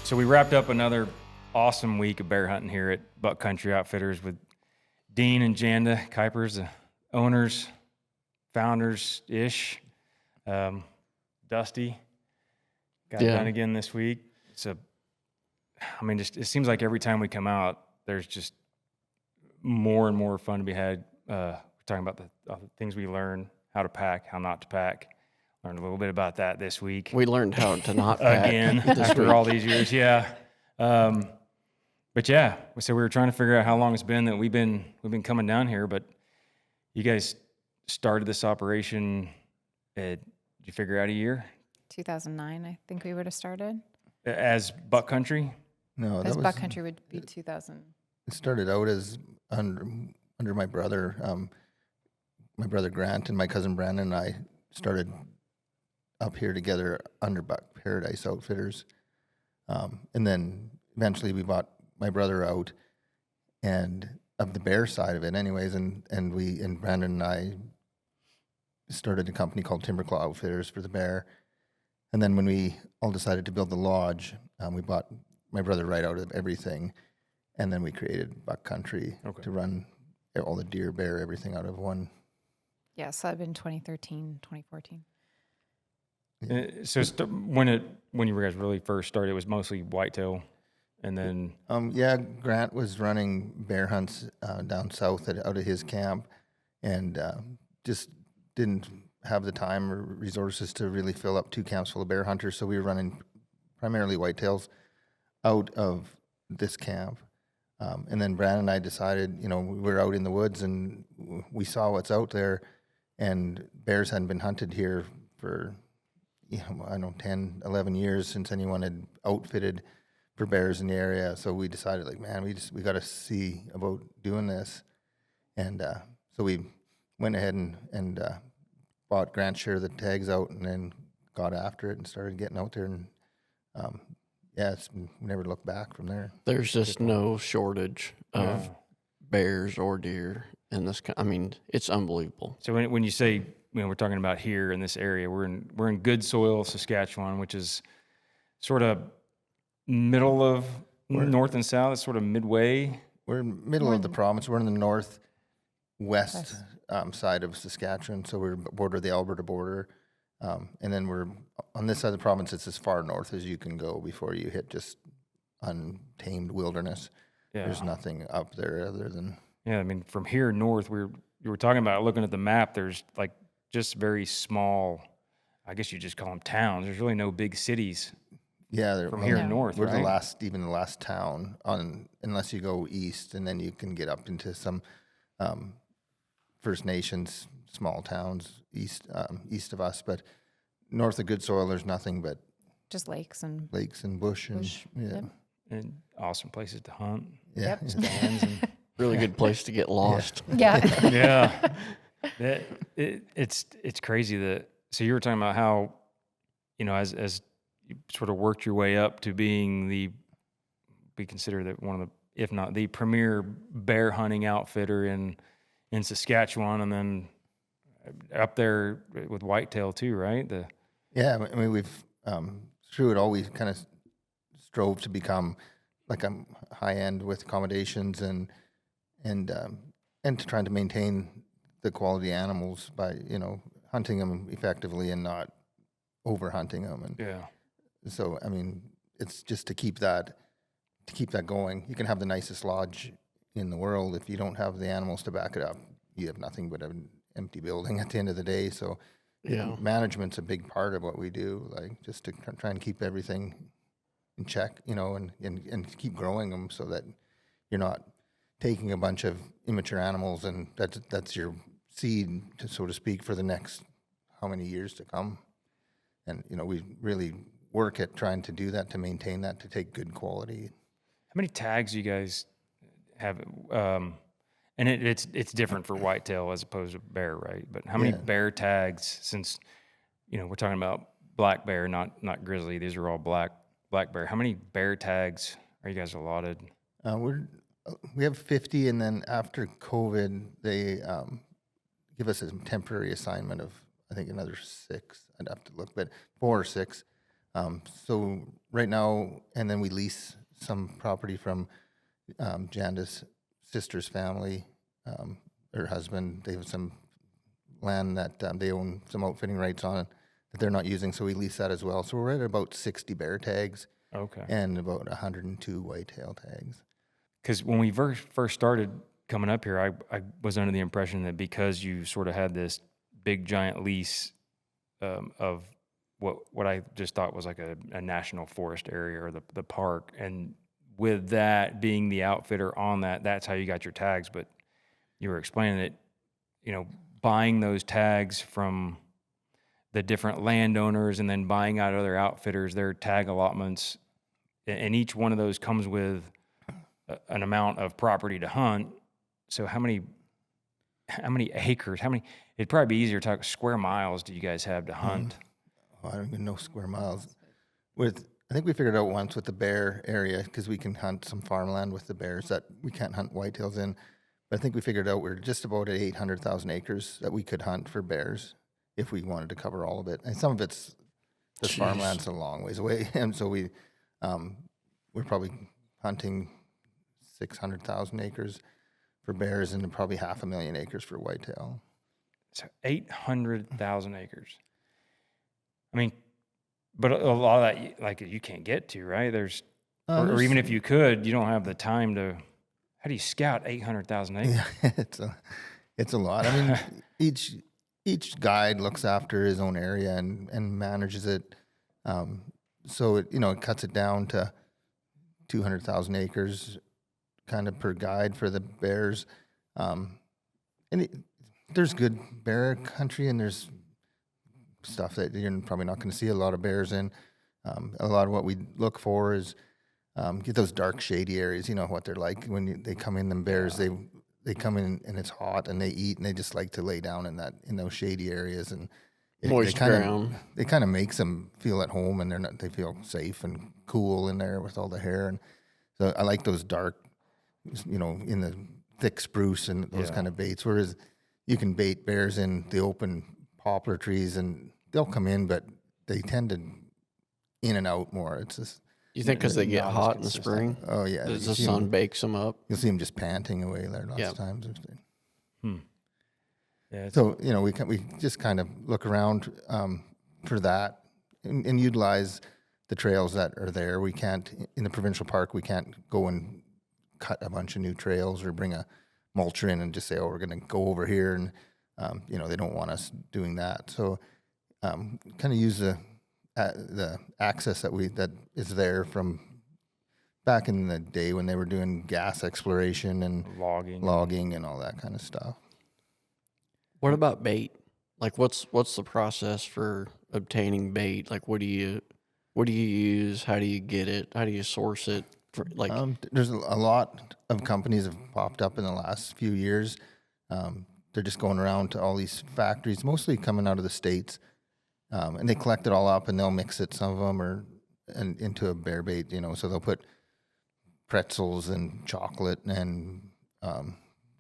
So we wrapped up another awesome week of bear hunting here at Buck Country Outfitters with Dean and Janda Kuypers, the owners, founders-ish. Dusty got it done again this week. It seems like every time we come out, there's just more and more fun to be had. We're talking about the things we learn, how to pack, how not to pack. Learned a little bit about that this week. We learned how to not pack again after all these years. Yeah. But yeah, so we were trying to figure out how long it's been that we've been coming down here, but you guys started this operation did you figure out a year? 2009, I think we would have started. As Buck Country? No, As Buck Country would be 2000. It started out as under my brother Grant and my cousin Brandon and I started up here together under Buck Paradise Outfitters. And then eventually we bought my brother out and of the bear side of it anyways. And Brandon and I started a company called Timberclaw Outfitters for the bear. And then when we all decided to build the lodge, we bought my brother right out of everything. And then we created Buck Country to run all the deer, bear, everything out of one. Yeah, so that'd been 2013, 2014. So when you guys really first started, it was mostly whitetail, and then Grant was running bear hunts down south out of his camp, and just didn't have the time or resources to really fill up 2 camps full of bear hunters. So we were running primarily whitetails out of this camp, and then Brandon and I decided, we were out in the woods and we saw what's out there, and bears hadn't been hunted here for 10, 11 years since anyone had outfitted for bears in the area. So we decided, we got to see about doing this. And so we went ahead and bought Grant's share of the tags out and then got after it and started getting out there. And we never looked back from there. There's just no shortage of bears or deer in this. It's unbelievable. So when you say, we're talking about here in this area, we're in good soil, Saskatchewan, which is sort of middle of north and south. It's sort of midway. We're in the middle of the province. We're in the northwest side of Saskatchewan, so we're border the Alberta border, and then we're on this side of the province. It's as far north as you can go before you hit just untamed wilderness. Yeah. There's nothing up there other than from here north, you were talking about looking at the map. There's just very small, I guess you just call them towns. There's really no big cities. Yeah, from here north. We're right? the last town unless you go east, and then you can get up into some First Nations small towns east of us. But north of Good Soil, there's nothing but just lakes and bush. And awesome places to hunt. Yeah, stands and Really good place to get lost. Yeah. It's crazy so you were talking about how, as you sort of worked your way up to being be considered one of the, if not the premier bear hunting outfitter in Saskatchewan, and then up there with whitetail too, right? We've through it all we kind of strove to become like a high end with accommodations and to trying to maintain the quality animals by hunting them effectively and not over hunting them. And so it's just to keep that going. You can have the nicest lodge in the world, if you don't have the animals to back it up, you have nothing but an empty building at the end of the day. So management's a big part of what we do, just to try and keep everything in check, and keep growing them so that you're not taking a bunch of immature animals and that's your seed, so to speak, for the next how many years to come. And we really work at trying to do that, to maintain that, to take good quality. How many tags do you guys have? And it's different for whitetail as opposed to bear, right? But how many bear tags? Since we're talking about black bear, not grizzly. These are all black bear. How many bear tags are you guys allotted? We have 50, and then after COVID, they give us a temporary assignment of, I think, another 6. I'd have to look, but 4 or 6. So right now, and then we lease some property from Janda's sister's family, her husband. They have some land that they own some outfitting rights on that they're not using, so we lease that as well. So we're at about 60 bear tags Okay. and about 102 whitetail tags. Because when we first started coming up here, I was under the impression that because you sort of had this big giant lease of what I just thought was like a national forest area or the park, and with that being the outfitter on that, that's how you got your tags. But you were explaining that, you know, buying those tags from the different landowners and then buying out other outfitters, their tag allotments, and each one of those comes with an amount of property to hunt. So how many acres, it'd probably be easier to talk square miles do you guys have to hunt? Oh, I don't even know square miles. I think we figured out once with the bear area, because we can hunt some farmland with the bears that we can't hunt whitetails in. But I think we figured out we're just about at 800,000 acres that we could hunt for bears if we wanted to cover all of it. And some of it's, the farmland's a long ways away. And so we're probably hunting 600,000 acres for bears and probably 500,000 acres for whitetail. So 800,000 acres. I mean, but a lot of that, like, you can't get to, right? Or even if you could, you don't have the time to. How do you scout 800,000 acres? Yeah, it's a lot. I mean, each guide looks after his own area and manages it. So it cuts it down to 200,000 acres, kind of per guide for the bears. There's good bear country, and there's stuff that you're probably not going to see a lot of bears in. A lot of what we look for is get those dark, shady areas. You know what they're like when they come in. Them bears, they come in and it's hot, and they eat, and they just like to lay down in those shady areas, and Moist ground. It kind of makes them feel at home, and they feel safe and cool in there with all the hair. And so I like those dark, in the thick spruce and those kind of baits. Whereas you can bait bears in the open poplar trees, and they'll come in, but they tend to in and out more. It's just. You think because they get hot in the spring? Oh yeah, The sun bakes them up. You'll see them just panting away there lots of times. Yeah. So we just kind of look around for that and utilize the trails that are there. We can't, in the provincial park, we can't go and cut a bunch of new trails or bring a mulcher in and just say, oh, we're going to go over here, and they don't want us doing that. So kind of use the access that is there from back in the day when they were doing gas exploration and logging and all that kind of stuff. What about bait? Like, what's the process for obtaining bait? Like, what do you use? How do you get it? How do you source it? There's a lot of companies have popped up in the last few years. They're just going around to all these factories, mostly coming out of the States, and they collect it all up and they'll mix it. Some of them into a bear bait, so they'll put pretzels and chocolate and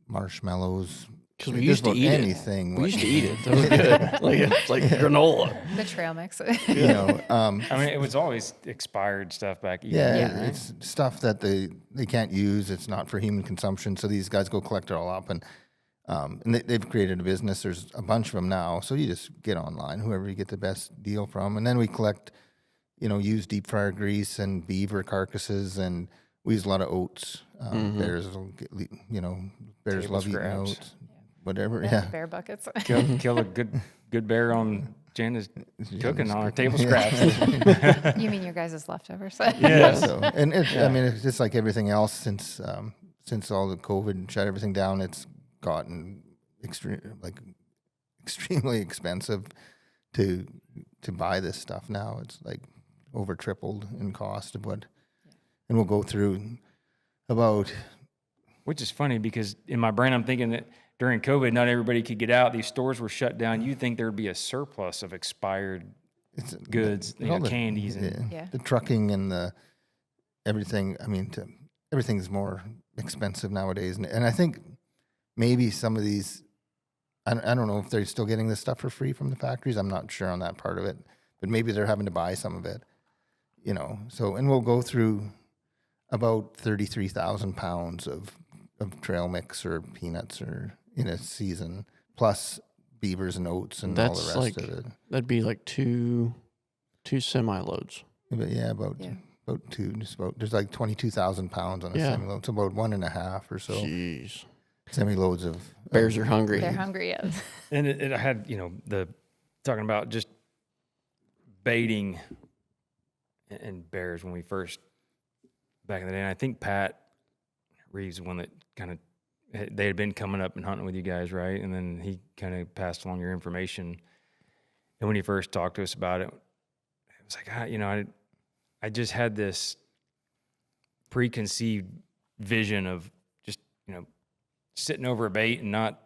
marshmallows. Because we used to eat anything. We used to eat it. That was good. It's like granola. The trail mix. I mean, it was always expired stuff back. Right? It's stuff that they can't use. It's not for human consumption. So these guys go collect it all up, and they've created a business. There's a bunch of them now. So you just get online, whoever you get the best deal from, and then we collect, used deep fryer grease and beaver carcasses, and we use a lot of oats. Bears will get, bears love eating oats. Whatever, Bear buckets. Kill a good bear on Janda's cooking on our table scraps. You mean your guys' leftovers? Yeah. So, and I mean, it's just like everything else since all the COVID shut everything down. It's gotten extremely expensive to buy this stuff now. It's like over tripled in cost of what, and we'll go through about. Which is funny because in my brain I'm thinking that during COVID, not everybody could get out. These stores were shut down. You'd think there would be a surplus of expired goods, candies. The trucking and the everything. I mean, everything's more expensive nowadays. And I think maybe some of these, I don't know if they're still getting this stuff for free from the factories. I'm not sure on that part of it. But maybe they're having to buy some of it. So, and we'll go through about 33,000 pounds of trail mix or peanuts or in a season, plus beavers and oats and all the That's rest of it. that'd be like two semi-loads. But yeah, about two, there's like 22,000 pounds on a semi-load. It's about 1.5 or so Jeez. semi-loads of Bears are hungry. They're hungry, yes. And it had, the talking about just baiting and bears when we first, back in the day. And I think Pat Reeves, the one that kind of, they had been coming up and hunting with you guys, right? And then he kind of passed along your information. And when he first talked to us about it, it was like, I just had this preconceived vision of just, sitting over a bait and not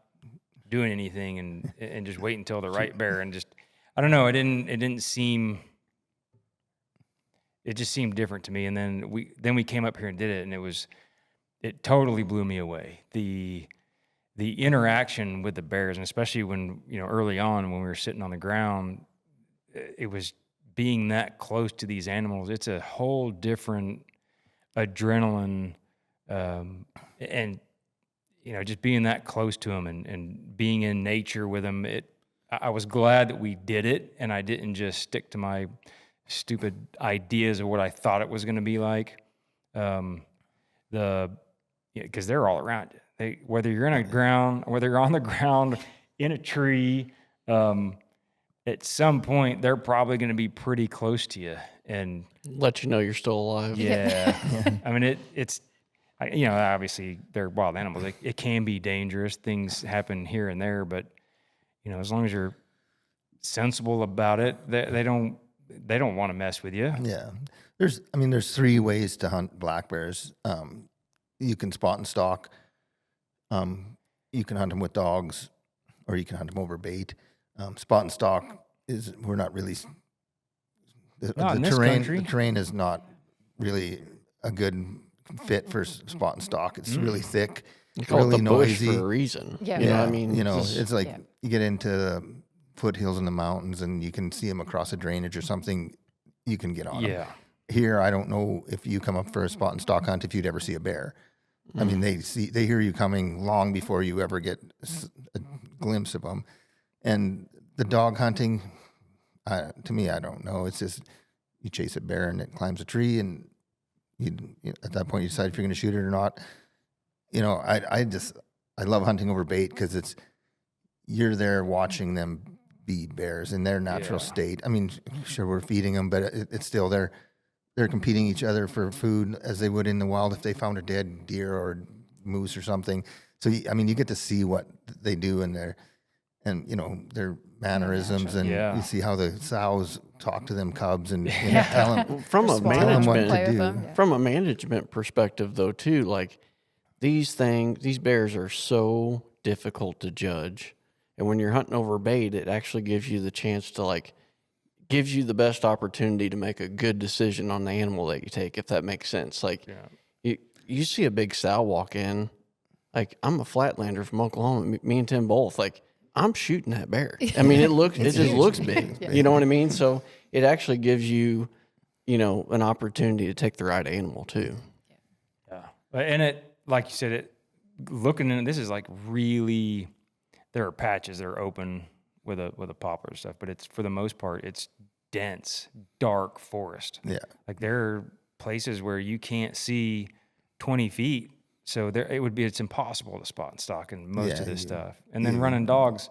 doing anything and just wait until the right bear and just, I don't know, it just seemed different to me. And then we came up here and did it, and it totally blew me away. The interaction with the bears, and especially when, early on when we were sitting on the ground, it was being that close to these animals. It's a whole different adrenaline, and just being that close to them and being in nature with them. I was glad that we did it, and I didn't just stick to my stupid ideas of what I thought it was going to be like. Because they're all around you. Whether you're whether you're on the ground, in a tree, at some point they're probably going to be pretty close to you and let you know you're still alive. Yeah, I mean it's obviously they're wild animals. It can be dangerous. Things happen here and there, but as long as you're sensible about it, they don't want to mess with you. Yeah. There's 3 ways to hunt black bears. You can spot and stalk. You can hunt them with dogs, or you can hunt them over bait. Spot and stalk we're not really, the terrain is not really a good fit for spot and stalk. It's really thick. You call really it the noisy bush for a reason. Yeah. You know what I mean? It's like you get into the foothills in the mountains and you can see them across a drainage or something, you can get on them. Yeah. Here, I don't know if you come up for a spot and stalk hunt, if you'd ever see a bear. I mean, they hear you coming long before you ever get a glimpse of them. And the dog hunting, to me, I don't know. It's just you chase a bear and it climbs a tree, and at that point you decide if you're going to shoot it or not. I love hunting over bait because you're there watching them be bears in their natural state. I mean, sure, we're feeding them, but it's still they're competing each other for food as they would in the wild if they found a dead deer or moose or something. So you get to see what they do in their mannerisms, and you see how the sows talk to them cubs and tell them from a management from a management perspective though too. Like these bears are so difficult to judge, and when you're hunting over bait, it actually gives you the chance to gives you the best opportunity to make a good decision on the animal that you take, if that makes sense. You see a big sow walk in, I'm a flatlander from Oklahoma, me and Tim both, I'm shooting that bear. I mean, it just looks big. Yeah. You know what I mean? So it actually gives you, an opportunity to take the right animal too. Yeah. And it, like you said, this is really, there are patches that are open with a poplar and stuff, but it's, for the most part, it's dense, dark forest. Yeah. There are places where you can't see 20 feet. So it's impossible to spot and stalk in most of this stuff. And then running dogs,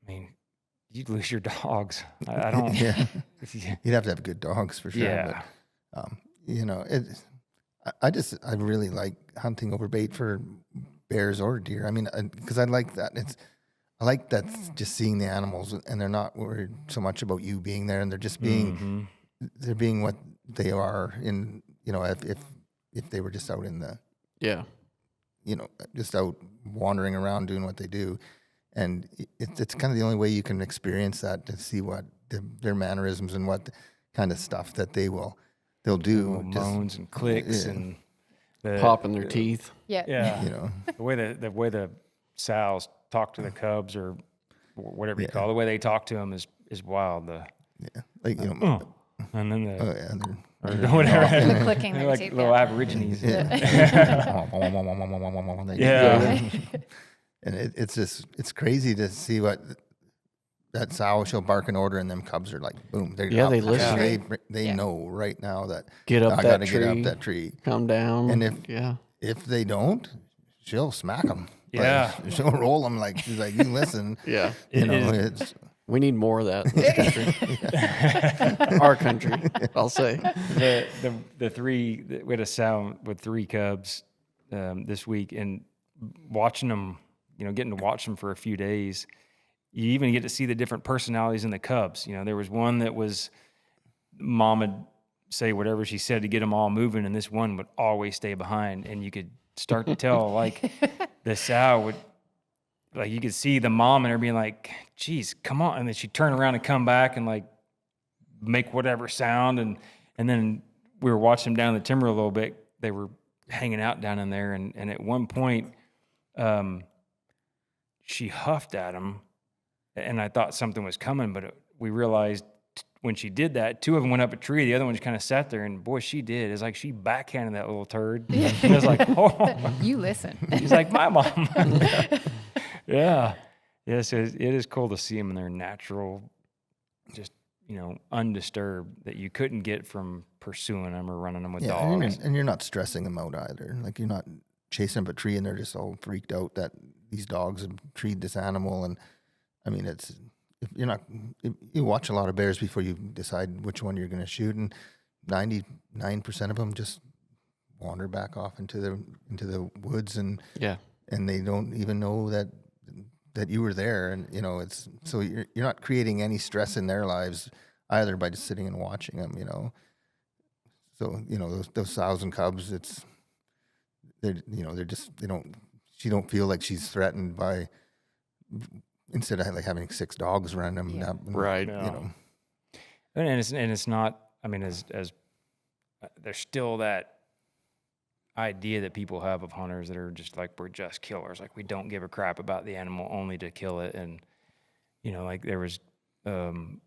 I mean, you'd lose your dogs. I don't. Yeah. You'd have to have good dogs for sure. Yeah. But, I really like hunting over bait for bears or deer. I mean, because I like that. I like that just seeing the animals, and they're not worried so much about you being there, and they're just being, they're being what they are in, if they were just out in the, just out wandering around doing what they do. And it's kind of the only way you can experience that, to see what their mannerisms and what kind of stuff that they'll do. Moans and clicks and popping their teeth. Yeah. The way the sows talk to the cubs, or whatever you call it, the way they talk to them is wild. And then and then or They're whatever. walking. The clicking They're that like you little yeah. Aborigines. Yeah. And it's crazy to see what that sow, she'll bark an order, and them cubs are like, boom, they're Yeah, up. they listen. They Yeah. know right now that Get up I that got to tree. get up that tree. Come down. And yeah. if they don't, she'll smack them. Yeah. She'll roll them like she's like, you listen. Yeah. You It know, is- it's We need more of that in this country. Our country, I'll say. the three, we had a sow with 3 cubs this week, and watching them, getting to watch them for a few days, you even get to see the different personalities in the cubs. There was one that was, mom would say whatever she said to get them all moving, and this one would always stay behind, and you could start to tell, like, the sow would, like, you could see the mom and her being like, geez, come on. And then she'd turn around and come back and, like, make whatever sound. And then we were watching them down in the timber a little bit. They were hanging out down in there. And at one point, she huffed at him. And I thought something was coming, but we realized when she did that, 2 of them went up a tree. The other one just kind of sat there, and boy, she did. It's like she backhanded that little turd. She was like, oh. You listen. She's like, my mom. Yeah. Yes, it is cool to see them in their natural, just, undisturbed, that you couldn't get from pursuing them or running them with dogs. and you're not stressing them out either. Like, you're not chasing up a tree and they're just all freaked out that these dogs have treed this animal. And I mean, if you watch a lot of bears before you decide which one you're going to shoot, and 99% of them just wander back off into the woods, and Yeah. and they don't even know that you were there. And it's so you're not creating any stress in their lives either by just sitting and watching them. So those sows and cubs, she don't feel like she's threatened by, instead of like having 6 dogs around them. Yeah. Right. And it's not, I mean, as there's still that idea that people have of hunters that are just like, we're just killers. Like, we don't give a crap about the animal, only to kill it. And, like there was, Lane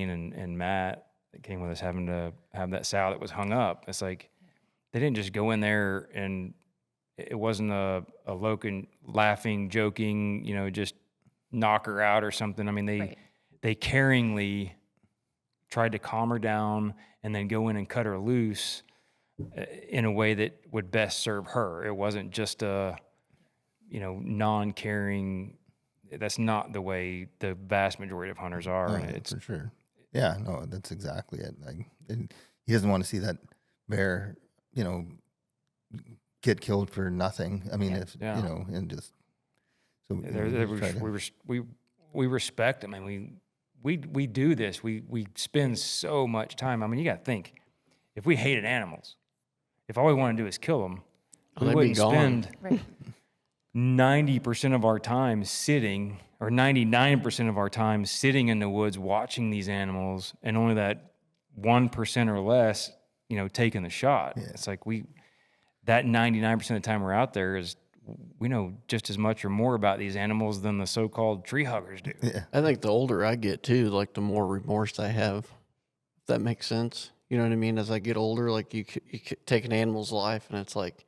and Matt that came with us having to have that sow that was hung up. It's like, they didn't just go in there, and it wasn't a laughing, joking, just knock her out or something. I mean, they caringly tried to calm her down and then go in and cut her loose in a way that would best serve her. It wasn't just a, non-caring. That's not the way the vast majority of hunters are. And it's for sure. Yeah, no, that's exactly it. Like, and he doesn't want to see that bear, get killed for nothing. I mean, and just so we respect them, and we do this. We spend so much time. I mean, you got to think, if we hated animals, if all we want to do is kill them, we wouldn't spend 90% of our time sitting, or 99% of our time sitting in the woods watching these animals, and only that 1% or less, taking the shot. Yeah. It's like that 99% of the time we're out there we know just as much or more about these animals than the so-called tree huggers do. Yeah. I think the older I get too, like the more remorse I have. If that makes sense. You know what I mean? As I get older, like you take an animal's life, and it's like,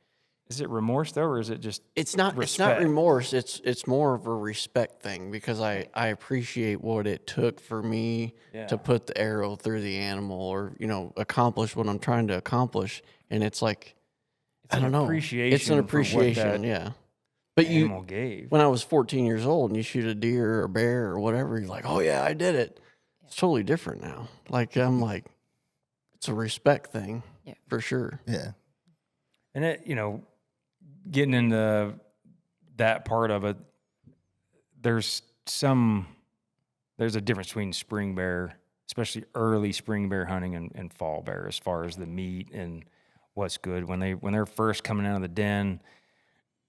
is it remorse though, or is it just it's not remorse. It's more of a respect thing, because I appreciate what it took for me to put the arrow through the animal, or accomplish what I'm trying to accomplish. And it's like, I don't know. It's an appreciation, yeah. But animal gave. When I was 14 years old and you shoot a deer or a bear or whatever, you're like, oh yeah, I did it. It's totally different now. Like, I'm like, it's a respect thing, for sure. Yeah. And it, getting into that part of it, there's a difference between spring bear, especially early spring bear hunting, and fall bear, as far as the meat and what's good. When they're first coming out of the den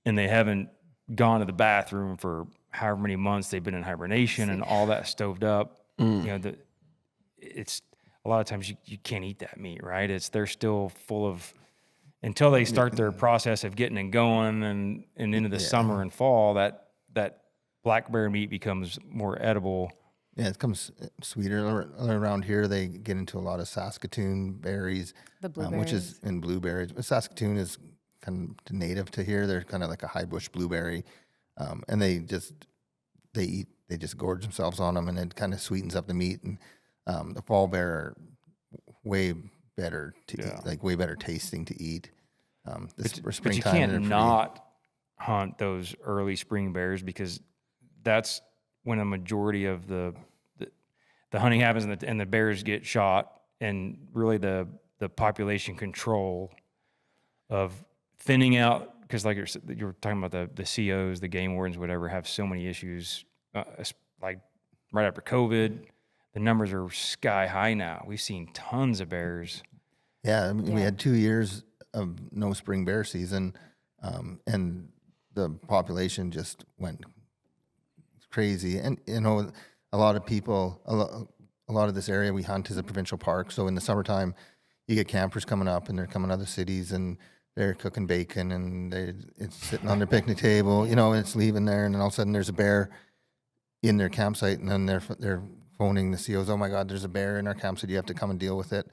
and they haven't gone to the bathroom for however many months they've been in hibernation and all that stoved up, it's a lot of times you can't eat that meat, right? They're still full of, until they start their process of getting and going and into the summer and fall, that black bear meat becomes more edible. Yeah, it comes sweeter. Around here, they get into a lot of Saskatoon berries, The which is blueberries. in blueberries. But Saskatoon is kind of native to here. They're kind of like a high bush blueberry, and they just gorge themselves on them, and it kind of sweetens up the meat. And the fall bear are way better to eat, like way better tasting to eat. But you Springtime, can't they're pretty- not hunt those early spring bears because that's when a majority of the hunting happens and the bears get shot, and really the population control of thinning out, because like you were talking about the COs, the game wardens, whatever, have so many issues. Like right after COVID, the numbers are sky high now. We've seen tons of bears. Yeah, I mean, we Yeah. had 2 years of no spring bear season, and the population just went crazy. And a lot of people, a lot of this area we hunt is a provincial park. So in the summertime, you get campers coming up, and they're coming to other cities, and they're cooking bacon, and it's sitting on their picnic table, and it's leaving there, and then all of a sudden there's a bear in their campsite, and then they're phoning the COs. Oh my God, there's a bear in our campsite. You have to come and deal with it.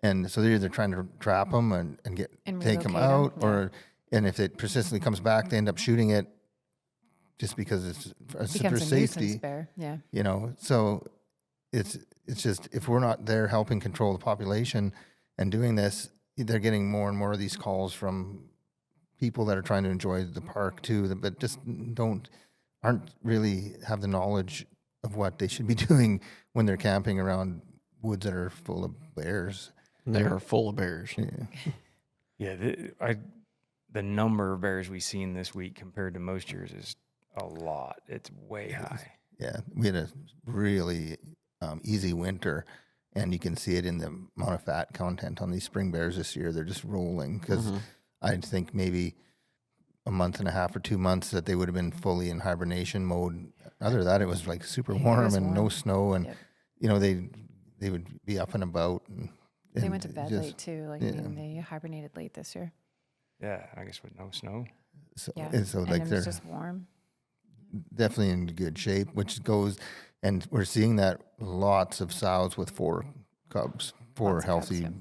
And so they're either trying to trap them and take them relocate 'em, out, yeah. and if it persistently comes back, they end up shooting it just because it's for Becomes a safety. nuisance bear. Yeah. So it's just, if we're not there helping control the population and doing this, they're getting more and more of these calls from people that are trying to enjoy the park too, but just aren't really have the knowledge of what they should be doing when they're camping around woods that are full of bears. They are full of bears. Yeah. Yeah, the number of bears we've seen this week compared to most years is a lot. It's way high. Yeah, we had a really easy winter, and you can see it in the amount of fat content on these spring bears this year. They're just rolling because I think maybe a month and a half or 2 months that they would have been fully in hibernation mode. Other than that, it was like super warm was and no warm. snow, and Yep. they would be up and about. They and went to bed just- late too. Like yeah. they hibernated late this year. Yeah, I guess with no snow. So, Yeah. and so And like it they're was just warm. definitely in good shape, which goes, and we're seeing that lots of sows with 4 cubs, 4 Lots of cubs, healthy yep.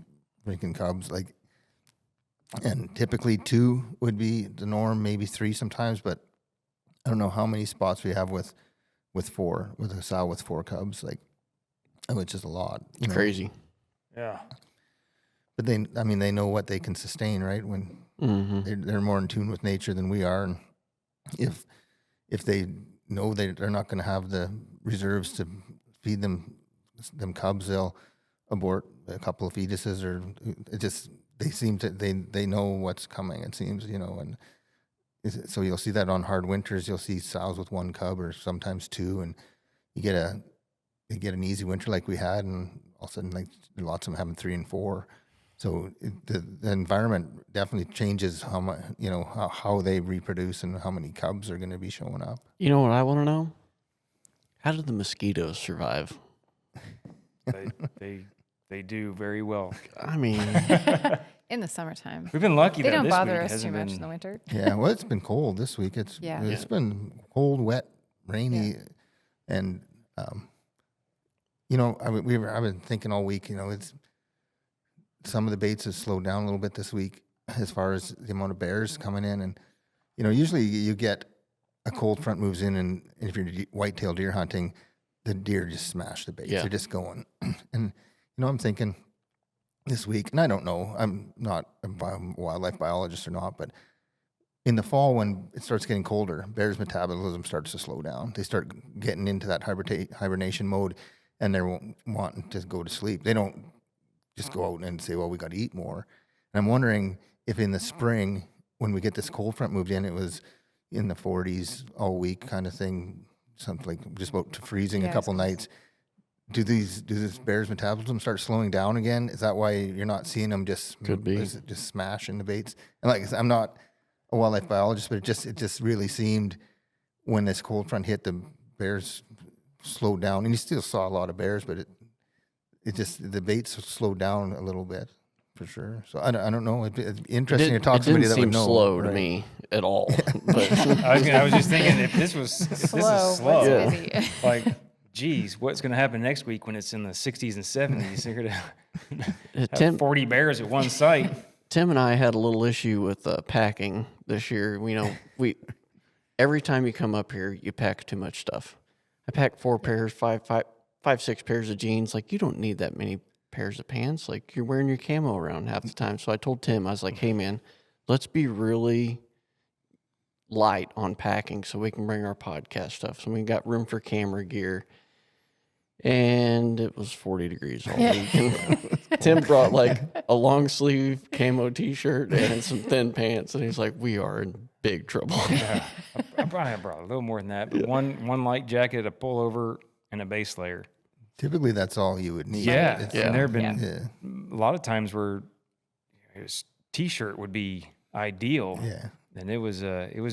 drinking cubs, and typically 2 would be the norm, maybe 3 sometimes, but I don't know how many spots we have with 4, with a sow with 4 cubs, which is a lot. It's crazy. Yeah. But they know what they can sustain, right? When they're more in tune with nature than we are, and if they know they're not going to have the reserves to feed them cubs, they'll abort a couple of fetuses, or they know what's coming. It seems, and so you'll see that on hard winters. You'll see sows with 1 cub or sometimes 2, and you get an easy winter like we had, and all of a sudden, lots of them having 3 and 4. So the environment definitely changes how much, how they reproduce and how many cubs are going to be showing up. You know what I want to know? How did the mosquitoes survive? They do very well. I mean, In the summertime. We've been lucky They that don't this bother week us too hasn't much been. in the winter. Yeah, well, it's been cold this week. It's Yeah. been cold, wet, rainy, and I've been thinking all week. It's some of the baits have slowed down a little bit this week as far as the amount of bears coming in, and usually you get a cold front moves in, and if you're whitetail deer hunting, the deer just smash the baits. Yeah. They're just going, and I'm thinking this week, and I don't know, I'm not a wildlife biologist or not, but in the fall when it starts getting colder, bears' metabolism starts to slow down. They start getting into that hibernation mode, and they're wanting to go to sleep. They don't just go out and say, well, we got to eat more. And I'm wondering if in the spring, when we get this cold front moved in, it was in the 40s all week kind of thing, something like just about to freezing Yeah, a couple nights. Do this bear's metabolism start slowing down again? Is that why you're not seeing them just Could be. just smash in the baits? And like I said, I'm not a wildlife biologist, but it just really seemed when this cold front hit, the bears slowed down, and you still saw a lot of bears, but the baits slowed down a little bit for sure. So I don't know. It's interesting to talk to somebody it that didn't would seem know. slow to right? me at all. But I was just thinking if this is Slow. slow, What's Yeah. busy? like geez, what's going to happen next week when it's in the 60s and 70s? They're going to have Tim, 40 bears at one site. Tim and I had a little issue with packing this year. We every time you come up here, you pack too much stuff. I packed 4 pairs, 6 pairs of jeans. Like, you don't need that many pairs of pants. Like, you're wearing your camo around half the time. So I told Tim, I was like, hey man, let's be really light on packing so we can bring our podcast stuff. So we got room for camera gear. And it was 40 degrees all week. And Tim brought like a long sleeve camo t-shirt and some thin pants. And he's like, we are in big trouble. Yeah, I probably brought a little more than that, but one light jacket, a pullover, and a base layer. Typically, that's all you would need. Yeah, It's, and there have been yeah. a lot of times where his t-shirt would be ideal. Yeah. And it was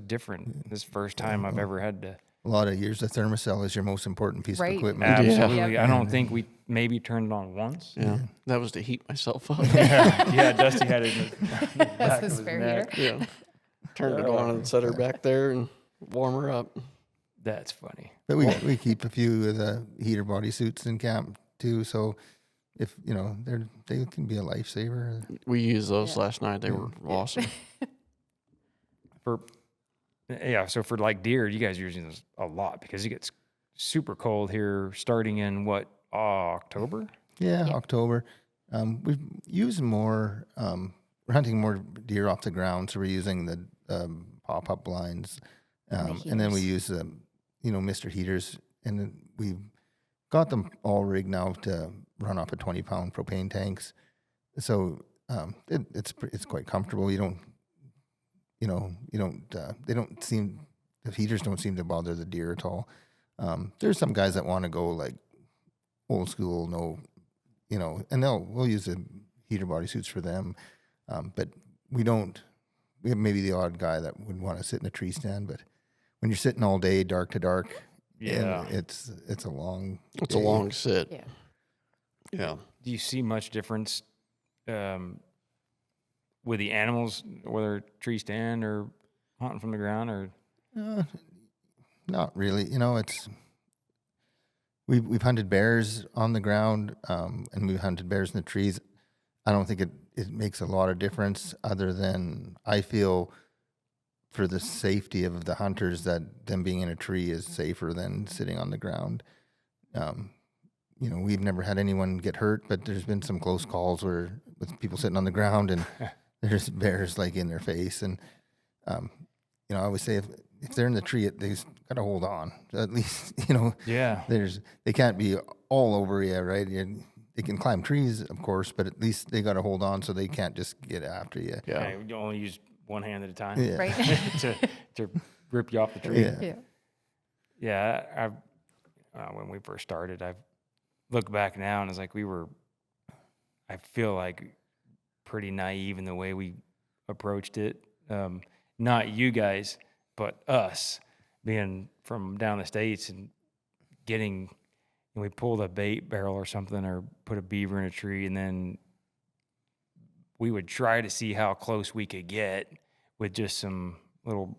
different this first time I've ever had to. A lot of years, the thermocell is your most important piece Right. of equipment. Absolutely. Yeah. I don't think we maybe turned it on once. Yeah. That was to heat myself up. Yeah, Dusty had it in the back That's of the his spare neck. heater. Yeah. Turned it on and set her back there and warm her up. That's funny. But we keep a few of the heater bodysuits in camp too. So if they can be a lifesaver. We used those Yeah. last night. They were awesome. So for like deer, you guys are using those a lot because it gets super cold here starting in October? Yeah, Yeah. October. We've used more. We're hunting more deer off the ground, so we're using the pop-up blinds, and then we use Mr. Heaters, and then we've got them all rigged now to run off of 20-pound propane tanks. So it's quite comfortable. The heaters don't seem to bother the deer at all. There's some guys that want to go like old school, and we'll use the heater bodysuits for them. But we don't. We have maybe the odd guy that would want to sit in a tree stand, but when you're sitting all day, dark to dark, Yeah. and it's a long. It's a day. long sit. Yeah. Yeah. Do you see much difference with the animals, whether tree stand or hunting from the ground, or Not really. We've hunted bears on the ground, and we've hunted bears in the trees. I don't think it makes a lot of difference, other than I feel for the safety of the hunters that them being in a tree is safer than sitting on the ground. We've never had anyone get hurt, but there's been some close calls with people sitting on the ground and there's bears like in their face. And, I always say if they're in the tree, they just got to hold on. At least, yeah, they can't be all over you, right? They can climb trees, of course, but at least they got to hold on so they can't just get after you. Yeah. you only use one hand at a time Yeah. Right. to rip you off the tree. Yeah. Yeah. Yeah, when we first started, I've looked back now and it's like I feel like pretty naive in the way we approached it. Not you guys, but us being from down the States and we pulled a bait barrel or something or put a beaver in a tree, and then we would try to see how close we could get with just some little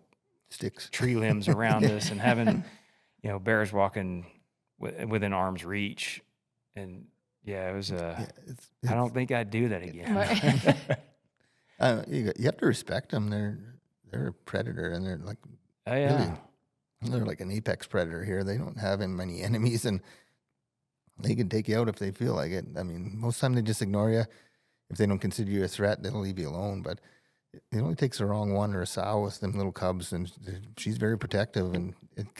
Sticks. tree limbs around us and having, bears walking within arm's reach. And yeah, it was, I don't think I'd do that again. You have to respect them. They're a predator, and they're like Oh, yeah. they're like an apex predator here. They don't have many enemies, and they can take you out if they feel like it. I mean, most of the time they just ignore you. If they don't consider you a threat, they'll leave you alone. But it only takes the wrong one or a sow with them little cubs, and she's very protective, and it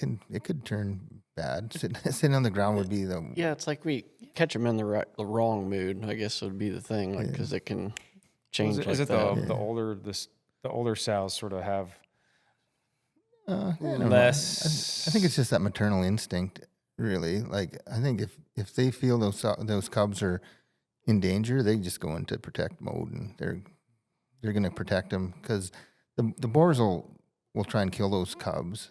could turn bad. Sitting on the ground would be the Yeah, it's like we catch them in the wrong mood, I guess would be the thing, like, because it can change Is it that. the older sows sort of have I don't know. less? I think it's just that maternal instinct, really. Like, I think if they feel those cubs are in danger, they just go into protect mode, and they're going to protect them, because the boars will try and kill those cubs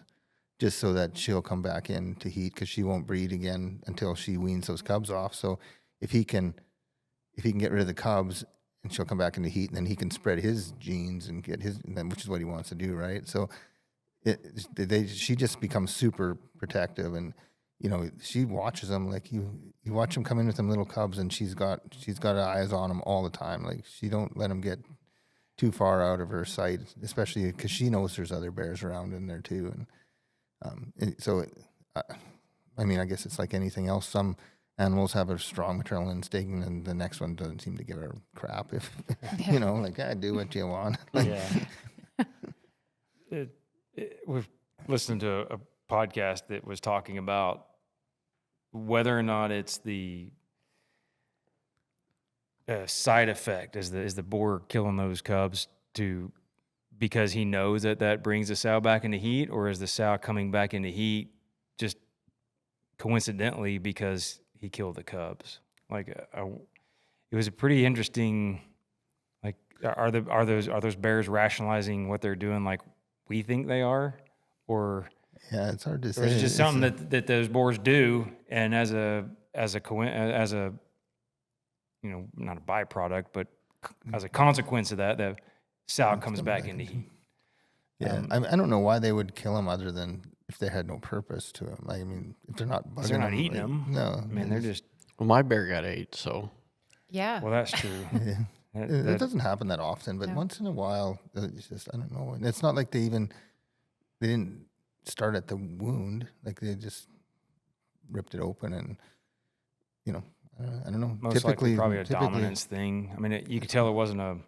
just so that she'll come back into heat, because she won't breed again until she weans those cubs off. So if he can get rid of the cubs, and she'll come back into heat, and then he can spread his genes and get his, which is what he wants to do, right? So she just becomes super protective, and she watches them. Like you watch them come in with them little cubs, and she's got eyes on them all the time. Like she don't let them get too far out of her sight, especially because she knows there's other bears around in there too. And I mean, I guess it's like anything else. Some animals have a strong maternal instinct, and the next one doesn't seem to give a crap if, like, do what you want. Yeah. We've listened to a podcast that was talking about whether or not it's the side effect is the boar killing those cubs because he knows that brings the sow back into heat, or is the sow coming back into heat just coincidentally because he killed the cubs? Like it was a pretty interesting. Like, are those bears rationalizing what they're doing like we think they are, or Yeah, it's hard to say. or is it just something that those boars do, and as a not a byproduct, but as a consequence of that, the sow comes back into heat. Yeah, I don't know why they would kill them other than if they had no purpose to them. I mean, if they're not bugging They're not them, eating them. No, I mean, they're just. Well, my bear got ate, so Yeah. Well, that's true. Yeah. It doesn't happen that often, but No. once in a while, it's just, I don't know. And it's not like they didn't start at the wound. Like they just ripped it open and, I don't know. Most likely probably a dominance thing. I mean, you could tell it wasn't a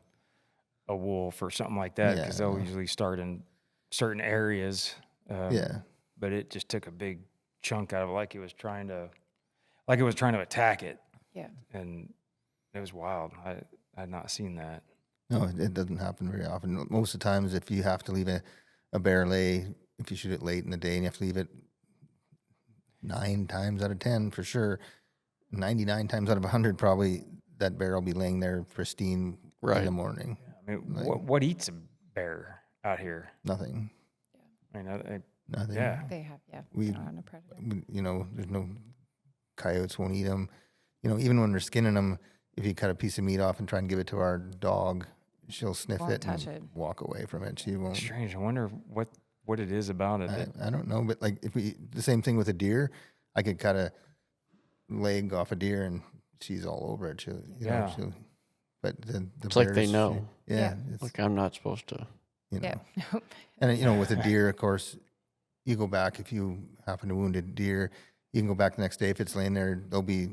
wolf or something like that, because they'll usually start in certain areas. Yeah. But it just took a big chunk out of it, like it was trying to attack it. Yeah. And it was wild. I had not seen that. No, it doesn't happen very often. Most of the times, if you have to leave a bear lay, if you shoot it late in the day and you have to leave it 9 times out of 10 for sure, 99 times out of 100, probably that bear will be laying there pristine in the morning. I mean, what eats a bear out here? Nothing. I mean, Nothing. yeah. They have, yeah. We- they're not a predator. There's no coyotes won't eat them. Even when they're skinning them, if you cut a piece of meat off and try and give it to our dog, she'll sniff Won't it touch and it. walk away from it. She won't. Strange. I wonder what it is about it. I don't know, but like the same thing with a deer, I could cut a leg off a deer and she's all over it. But the it's like they bears, know. Yeah. Yeah. It's, Like I'm not supposed to. Yeah. And with a deer, of course, you go back if you happen to wound a deer, you can go back the next day. If it's laying there, there'll be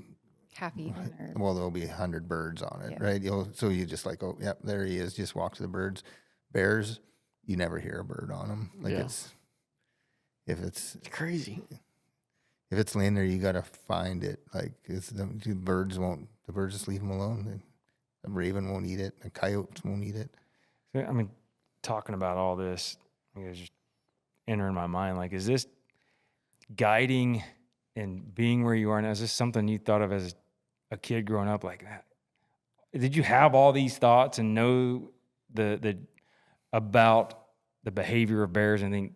Half eaten or there'll be 100 birds on it, Yeah. right? So you just like, oh, yep, there he is. Just walk to the birds. Bears, you never hear a bird on them. Like Yeah. if it's Crazy. if it's laying there, you gotta find it. Like the birds just leave them alone. A raven won't eat it. A coyote won't eat it. So, I mean, talking about all this, it's just entering my mind. Like, is this guiding and being where you are now? Is this something you thought of as a kid growing up? Like, did you have all these thoughts and know the about the behavior of bears and think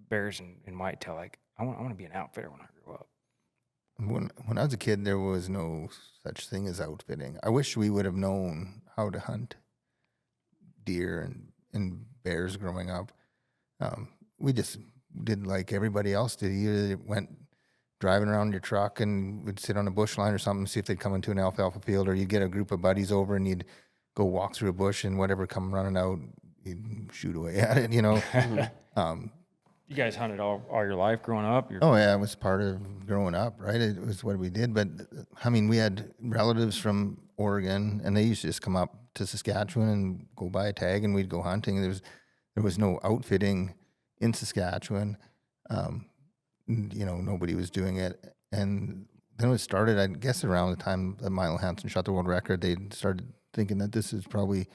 bears and whitetail? Like, I want to be an outfitter when I grow up. When I was a kid, there was no such thing as outfitting. I wish we would have known how to hunt deer and bears growing up. We just did like everybody else did. You either went driving around your truck and would sit on a bush line or something, see if they'd come into an alfalfa field, or you'd get a group of buddies over and you'd go walk through a bush and whatever come running out, you'd shoot away at it, You guys hunted all your life growing up? Oh yeah, it was part of growing up, right? It was what we did. But I mean, we had relatives from Oregon, and they used to just come up to Saskatchewan and go buy a tag, and we'd go hunting. There was no outfitting in Saskatchewan. Nobody was doing it. And then it started, I guess, around the time that Milo Hansen shot the world record. They started thinking that this is probably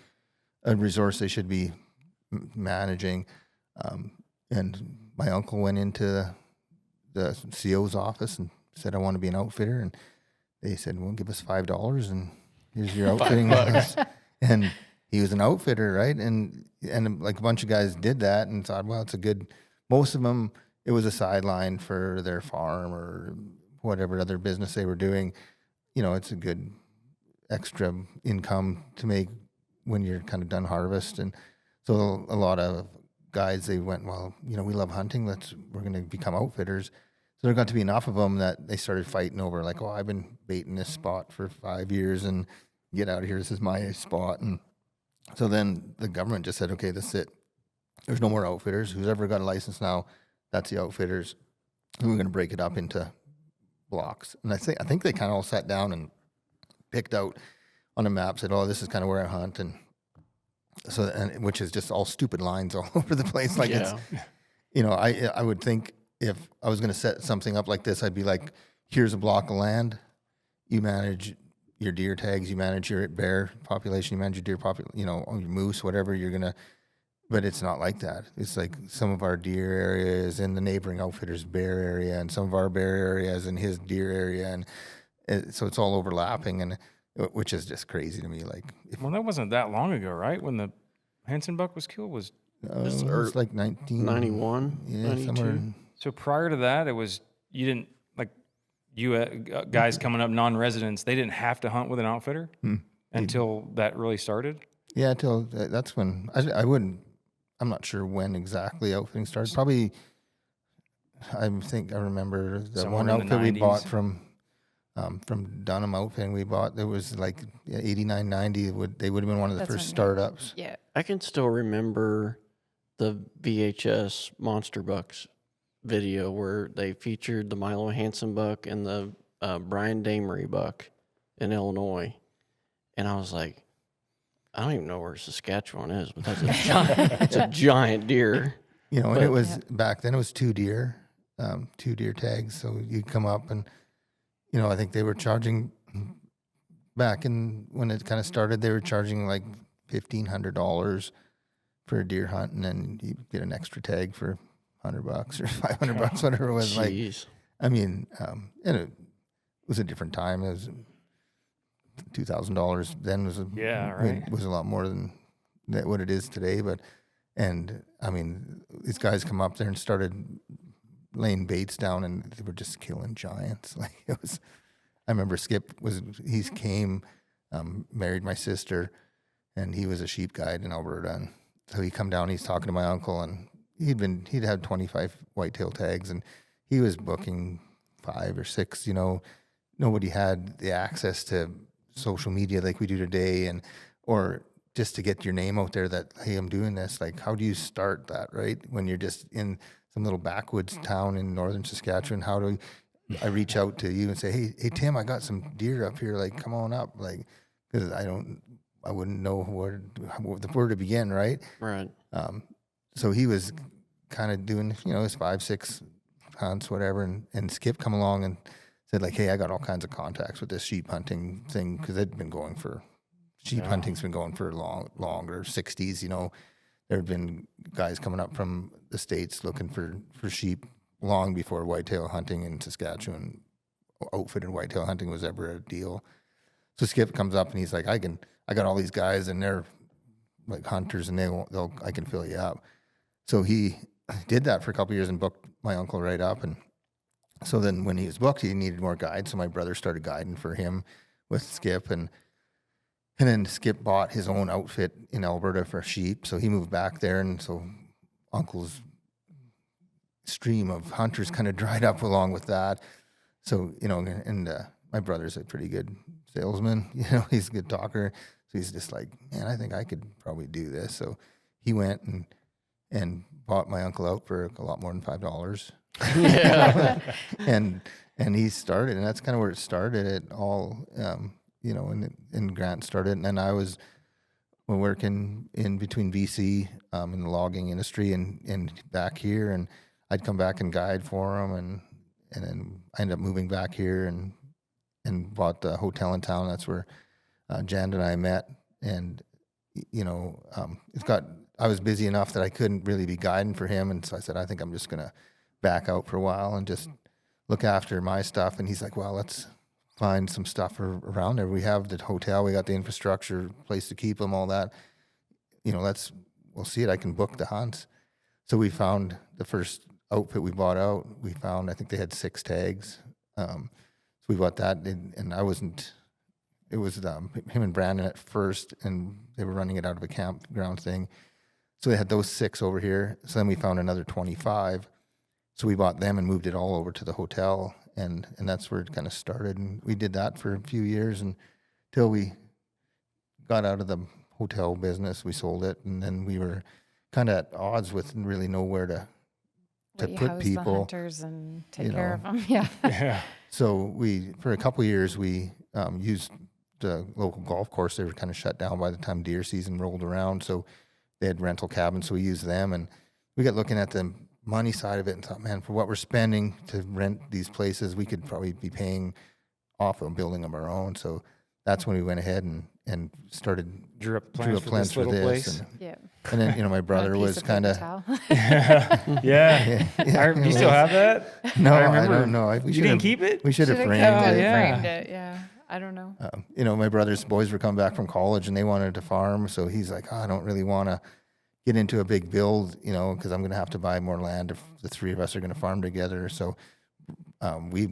a resource they should be managing. And my uncle went into the CO's office and said, I want to be an outfitter. And they said, well, give us $5 and here's your outfitting. And he was an outfitter, right? And like a bunch of guys did that and thought, well, most of them, it was a sideline for their farm or whatever other business they were doing. It's a good extra income to make when you're kind of done harvest. And so a lot of guys, they went, well, we love hunting. We're going to become outfitters. So there got to be enough of them that they started fighting over like, oh, I've been baiting this spot for 5 years and get out of here. This is my spot. And so then the government just said, okay, that's it. There's no more outfitters. Who's ever got a license now, that's the outfitters. And we're going to break it up into blocks. And I think they kind of all sat down and picked out on a map, said, oh, this is kind of where I hunt. And so, and which is just all stupid lines all over the place. Like it's, I would think if I was going to set something up like this, I'd be like, here's a block of land. You manage your deer tags, you manage your bear population, you manage your deer population, your moose, whatever you're going to, but it's not like that. It's like some of our deer area is in the neighboring outfitter's bear area, and some of our bear area is in his deer area. And so it's all overlapping, and which is just crazy to me. Like, Well, that wasn't that long ago, right? When the Hanson buck was killed was. it's like 91, yeah, 92. somewhere. So prior to that, it was, you didn't, like, guys coming up, non-residents, they didn't have to hunt with an outfitter until that really started? Yeah, till that's when I'm not sure when exactly outfitting started. Probably, I remember the Somewhere one in the outfit we 90s. bought from Dunham Outfitting. We bought, there was like 89, 90. They would have been one of the That's first when- startups. Yeah. I can still remember the VHS Monster Bucks video where they featured the Milo Hansen buck and the Brian Damery buck in Illinois. And I was like, I don't even know where Saskatchewan is, but that's a giant, it's a giant deer. And it was back then. It was 2 deer tags. So you come up and, I think they were charging back in when it kind of started. They were charging like $1,500 for a deer hunt, and then you get an extra tag for $100 or $500, whatever it was. Like, Jeez. I mean, and it was a different time. It was $2,000 then was a lot more than what it is today. But, and I mean, these guys come up there and started laying baits down, and they were just killing giants. Like it was, I remember Skip came, married my sister, and he was a sheep guide in Alberta. And so he come down, he's talking to my uncle, and he'd had 25 whitetail tags, and he was booking 5 or 6, nobody had the access to social media like we do today, or just to get your name out there that, hey, I'm doing this. Like, how do you start that, right? When you're just in some little backwoods town in northern Saskatchewan, how do I reach out to you and say, hey, Tim, I got some deer up here. Like, come on up. Like, because I wouldn't know where to begin, right? Right. So he was kind of doing, his 5, 6 hunts, whatever. And Skip come along and said, like, hey, I got all kinds of contacts with this sheep hunting thing, because hunting's been going for longer, 60s, there have been guys coming up from the States looking for sheep long before whitetail hunting in Saskatchewan, outfitted whitetail hunting was ever a deal. So Skip comes up and he's like, I got all these guys and they're like hunters, and I can fill you up. So he did that for a couple of years and booked my uncle right up. And so then when he was booked, he needed more guides. So my brother started guiding for him with Skip, and then Skip bought his own outfit in Alberta for sheep. So he moved back there, and so Uncle's stream of hunters kind of dried up along with that. So, and my brother's a pretty good salesman. He's a good talker. So he's just like, man, I think I could probably do this. So he went and bought my uncle out for a lot more than $5. Yeah. and he started, and that's kind of where it started. It all, and Grant started, and then I was working in between BC in the logging industry and back here, and I'd come back and guide for him, and then I ended up moving back here and bought the hotel in town. That's where Janda and I met, and I was busy enough that I couldn't really be guiding for him, and so I said, I think I'm just gonna back out for a while and just look after my stuff. And he's like, well, let's find some stuff around there. We have the hotel, we got the infrastructure, place to keep them, all that. We'll see it. I can book the hunts. So we found the first outfit we bought out. I think they had 6 tags. So we bought that, and I wasn't. It was him and Brandon at first, and they were running it out of a campground thing. So they had those 6 over here. So then we found another 25. So we bought them and moved it all over to the hotel, and that's where it kind of started. And we did that for a few years until we got out of the hotel business. We sold it, and then we were kind of at odds with really nowhere to Where you put house people. the hunters and take you care know. of them. Yeah. Yeah. So for a couple of years, we used the local golf course. They were kind of shut down by the time deer season rolled around. So they had rental cabins, so we used them. And we got looking at the money side of it and thought, man, for what we're spending to rent these places, we could probably be paying off of building them our own. So that's when we went ahead and started Drew up drew plans up for plans this for little this. place. Yeah. And then, my On a brother piece was of kind paper of, towel. Yeah. yeah, You still have that? no, I I remember. don't know. We You should didn't have keep it? We should have Should've framed kept it. it, Yeah. framed it. Yeah. I don't know. My brother's boys were coming back from college and they wanted to farm. So he's like, I don't really want to get into a big build, because I'm going to have to buy more land if the three of us are going to farm together. So we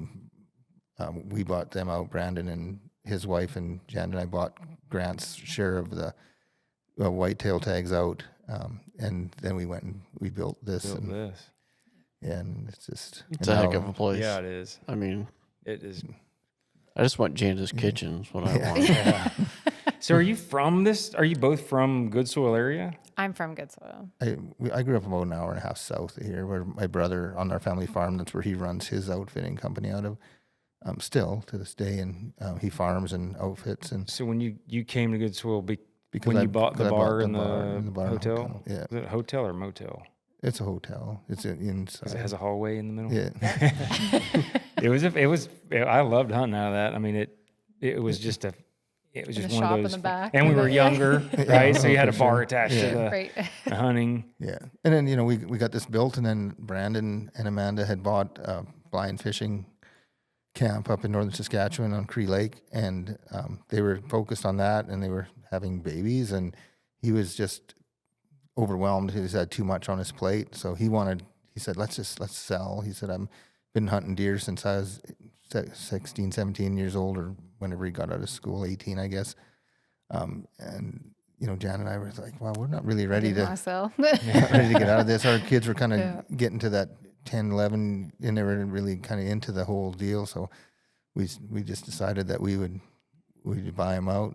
bought them out. Brandon and his wife and Jan and I bought Grant's share of the whitetail tags out. And then we went and we built this. Built and, this. and it's just, It's and a heck now- of a place. Yeah, it is. I mean, It is. I just want Janda's kitchen is what I want. Yeah. So are you from this? Are you both from Good Soil area? I'm from Good Soil. I grew up about an hour and a half south of here, where my brother on our family farm. That's where he runs his outfitting company out of. Still to this day, and he farms and outfits. And So when you came to Good Soil because when I you bought the because I bar bought and the bar and hotel? yeah, Is it a hotel or motel? it's a hotel. It's Because it inside. has a hallway in the middle. Yeah, I loved hunting out of that. I mean, it was just And one the of shop in those. the back. And we were younger, right? So you had a for bar sure. attached to Yeah. Right. the hunting. yeah. And then we got this built, and then Brandon and Amanda had bought a blind fishing camp up in northern Saskatchewan on Cree Lake, and they were focused on that, and they were having babies, and he was just overwhelmed. He just had too much on his plate, so he said, let's sell. He said, I've been hunting deer since I was 16, 17 years old, or whenever he got out of school, 18, I guess. And Jan and I were like, well, we're not really ready Didn't to wanna sell. not ready to get out of this. Our kids were kind of Yeah. getting to that 10, 11, and they were really kind of into the whole deal. So we just decided that we'd buy them out,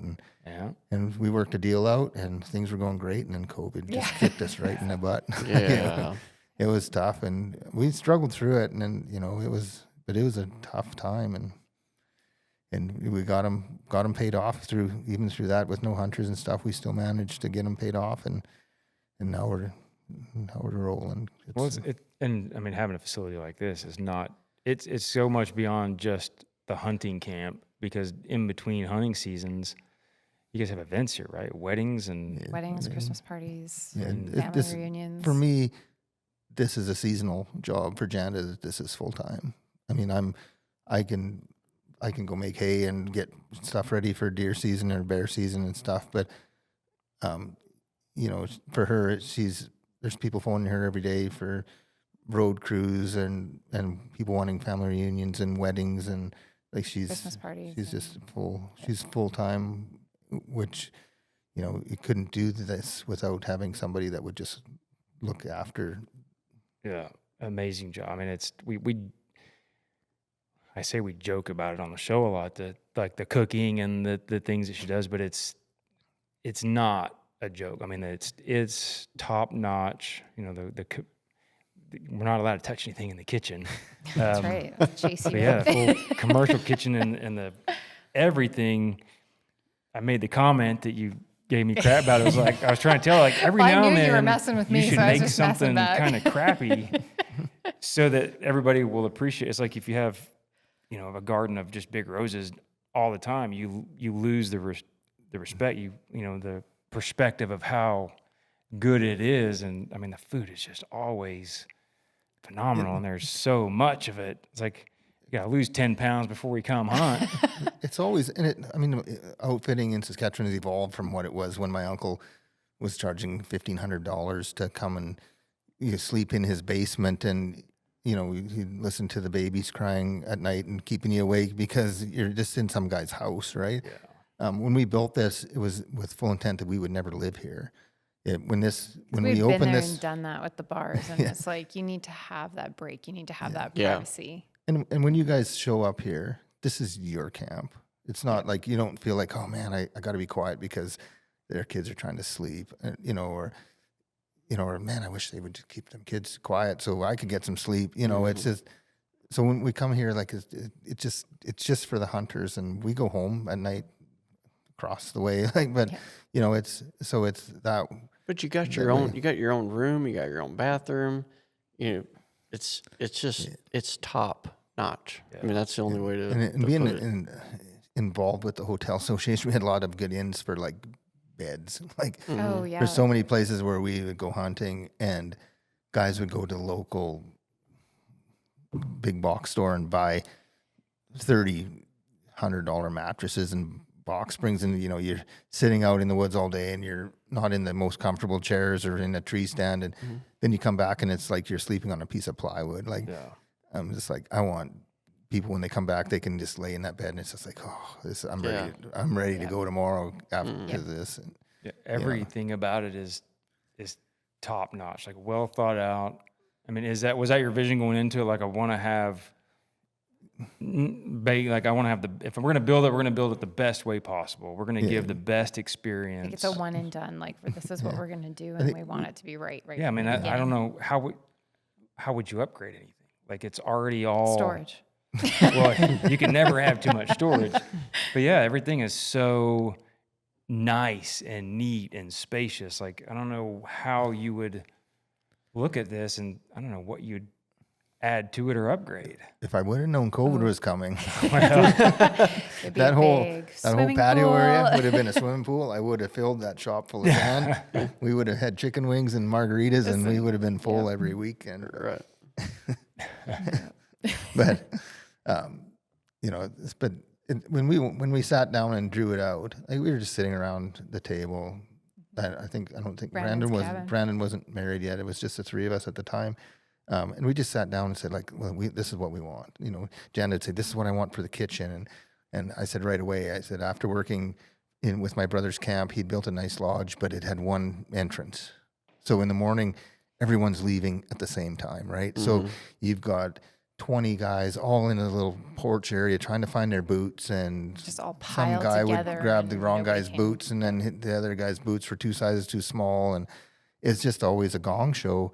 and we worked a deal out, and things were going great. And then COVID just kicked us right in the butt. Yeah. It was tough, and we struggled through it. And then it was a tough time, and we got them paid off through that with no hunters and stuff. We still managed to get them paid off, and now we're rolling. And I mean, having a facility like this is not. It's so much beyond just the hunting camp, because in between hunting seasons, you guys have events here, right? Weddings and Weddings, Christmas parties, Yeah, family reunions. For me, this is a seasonal job. For Janda, this is full time. I mean, I can go make hay and get stuff ready for deer season or bear season and stuff. But, for her, there's people phoning her every day for road crews and people wanting family reunions and weddings, and like Christmas parties. she's full time, which, you couldn't do this without having somebody that would just look after. yeah, amazing job. I mean, I say we joke about it on the show a lot, like the cooking and the things that she does, but it's not a joke. I mean, it's top notch. We're not allowed to touch anything in the kitchen. That's right. That's But chasing. yeah, full commercial kitchen and the everything. I made the comment that you gave me crap about. It was like I was trying to tell, like every Well, I now and knew then you were messing with me, you should so I was make just messing something back. kind of crappy, so that everybody will appreciate. It's like if you have, a garden of just big roses all the time, you lose the respect. The perspective of how good it is, and I mean the food is just always phenomenal, and there's so much of it. It's like you gotta lose 10 pounds before we come hunt. It's always, outfitting in Saskatchewan has evolved from what it was when my uncle was charging $1,500 to come and sleep in his basement, and he'd listen to the babies crying at night and keeping you awake because you're just in some guy's house, right? Yeah. When we built this, it was with full intent that we would never live here. when We've we been open there this, and done that with the bars, and it's like you need to have that break. You need to have that Yeah. privacy. and when you guys show up here, this is your camp. It's not like you don't feel like, oh man, I got to be quiet because their kids are trying to sleep, or man, I wish they would just keep them kids quiet so I could get some sleep. It's just, so when we come here, like it's just for the hunters, and we go home at night across the way, like, but it's that. But you got that your own. way. You got your own room. You got your own bathroom. It's just it's top notch. I mean, that's the only way to. And to being put it. involved with the hotel association, we had a lot of good ins for like beds. Like Oh yeah. there's so many places where we would go hunting, and guys would go to the local big box store and buy $100 mattresses and box springs, and you're sitting out in the woods all day, and you're not in the most comfortable chairs or in a tree stand, and then you come back and it's like you're sleeping on a piece of plywood. Like I'm just like, I want people when they come back, they can just lay in that bed, and it's just like, oh, I'm ready to go tomorrow after this. And, everything about it is top notch, like well thought out. I mean, was that your vision going into it? Like, I want to have, like, I want to have if we're going to build it, we're going to build it the best way possible. We're going to give the best experience. Like it's a one and done. Like this is what we're going to do, and we want it to be right. Yeah, I mean, I don't know how would you upgrade anything? Like it's already all Storage. Well, you can never have too much storage, but yeah, everything is so nice and neat and spacious. Like I don't know how you would look at this, and I don't know what you'd add to it or upgrade. if I would have known COVID was coming, It'd be that whole big whole swimming patio pool. area would have been a swimming pool. I would have filled that shop full of sand. We would have had chicken wings and margaritas, and we would have been full every weekend. Right. But when we sat down and drew it out, like, we were just sitting around the table. I don't think Brandon's cabin. Brandon wasn't married yet. It was just the three of us at the time. And we just sat down and said, like, well, this is what we want. Janda would say, this is what I want for the kitchen. And I said right away, I said, after working with my brother's camp, he'd built a nice lodge, but it had one entrance. So in the morning, everyone's leaving at the same time, right? So you've got 20 guys all in a little porch area trying to find their boots, and Just all some piled guy would together grab and the wrong nobody guy's came. boots and then hit the other guy's boots for 2 sizes too small. And it's just always a gong show.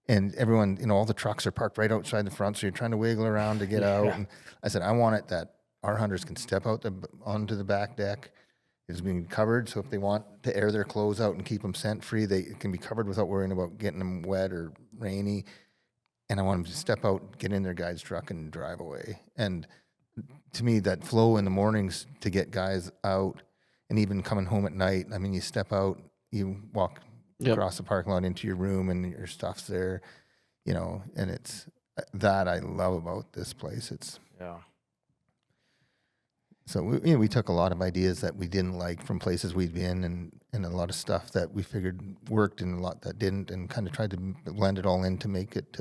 And everyone, all the trucks are parked right outside the front, so you're trying to wiggle around to get out. And I said, I want it that our hunters can step out onto the back deck. It's being covered, so if they want to air their clothes out and keep them scent free, it can be covered without worrying about getting them wet or rainy. And I want them to step out, get in their guide's truck, and drive away. And to me, that flow in the mornings to get guys out, and even coming home at night. I mean, you step out, you walk across the parking lot into your room, and your stuff's there, and it's that I love about this place. So we took a lot of ideas that we didn't like from places we'd been, and a lot of stuff that we figured worked and a lot that didn't, and kind of tried to blend it all in to make it.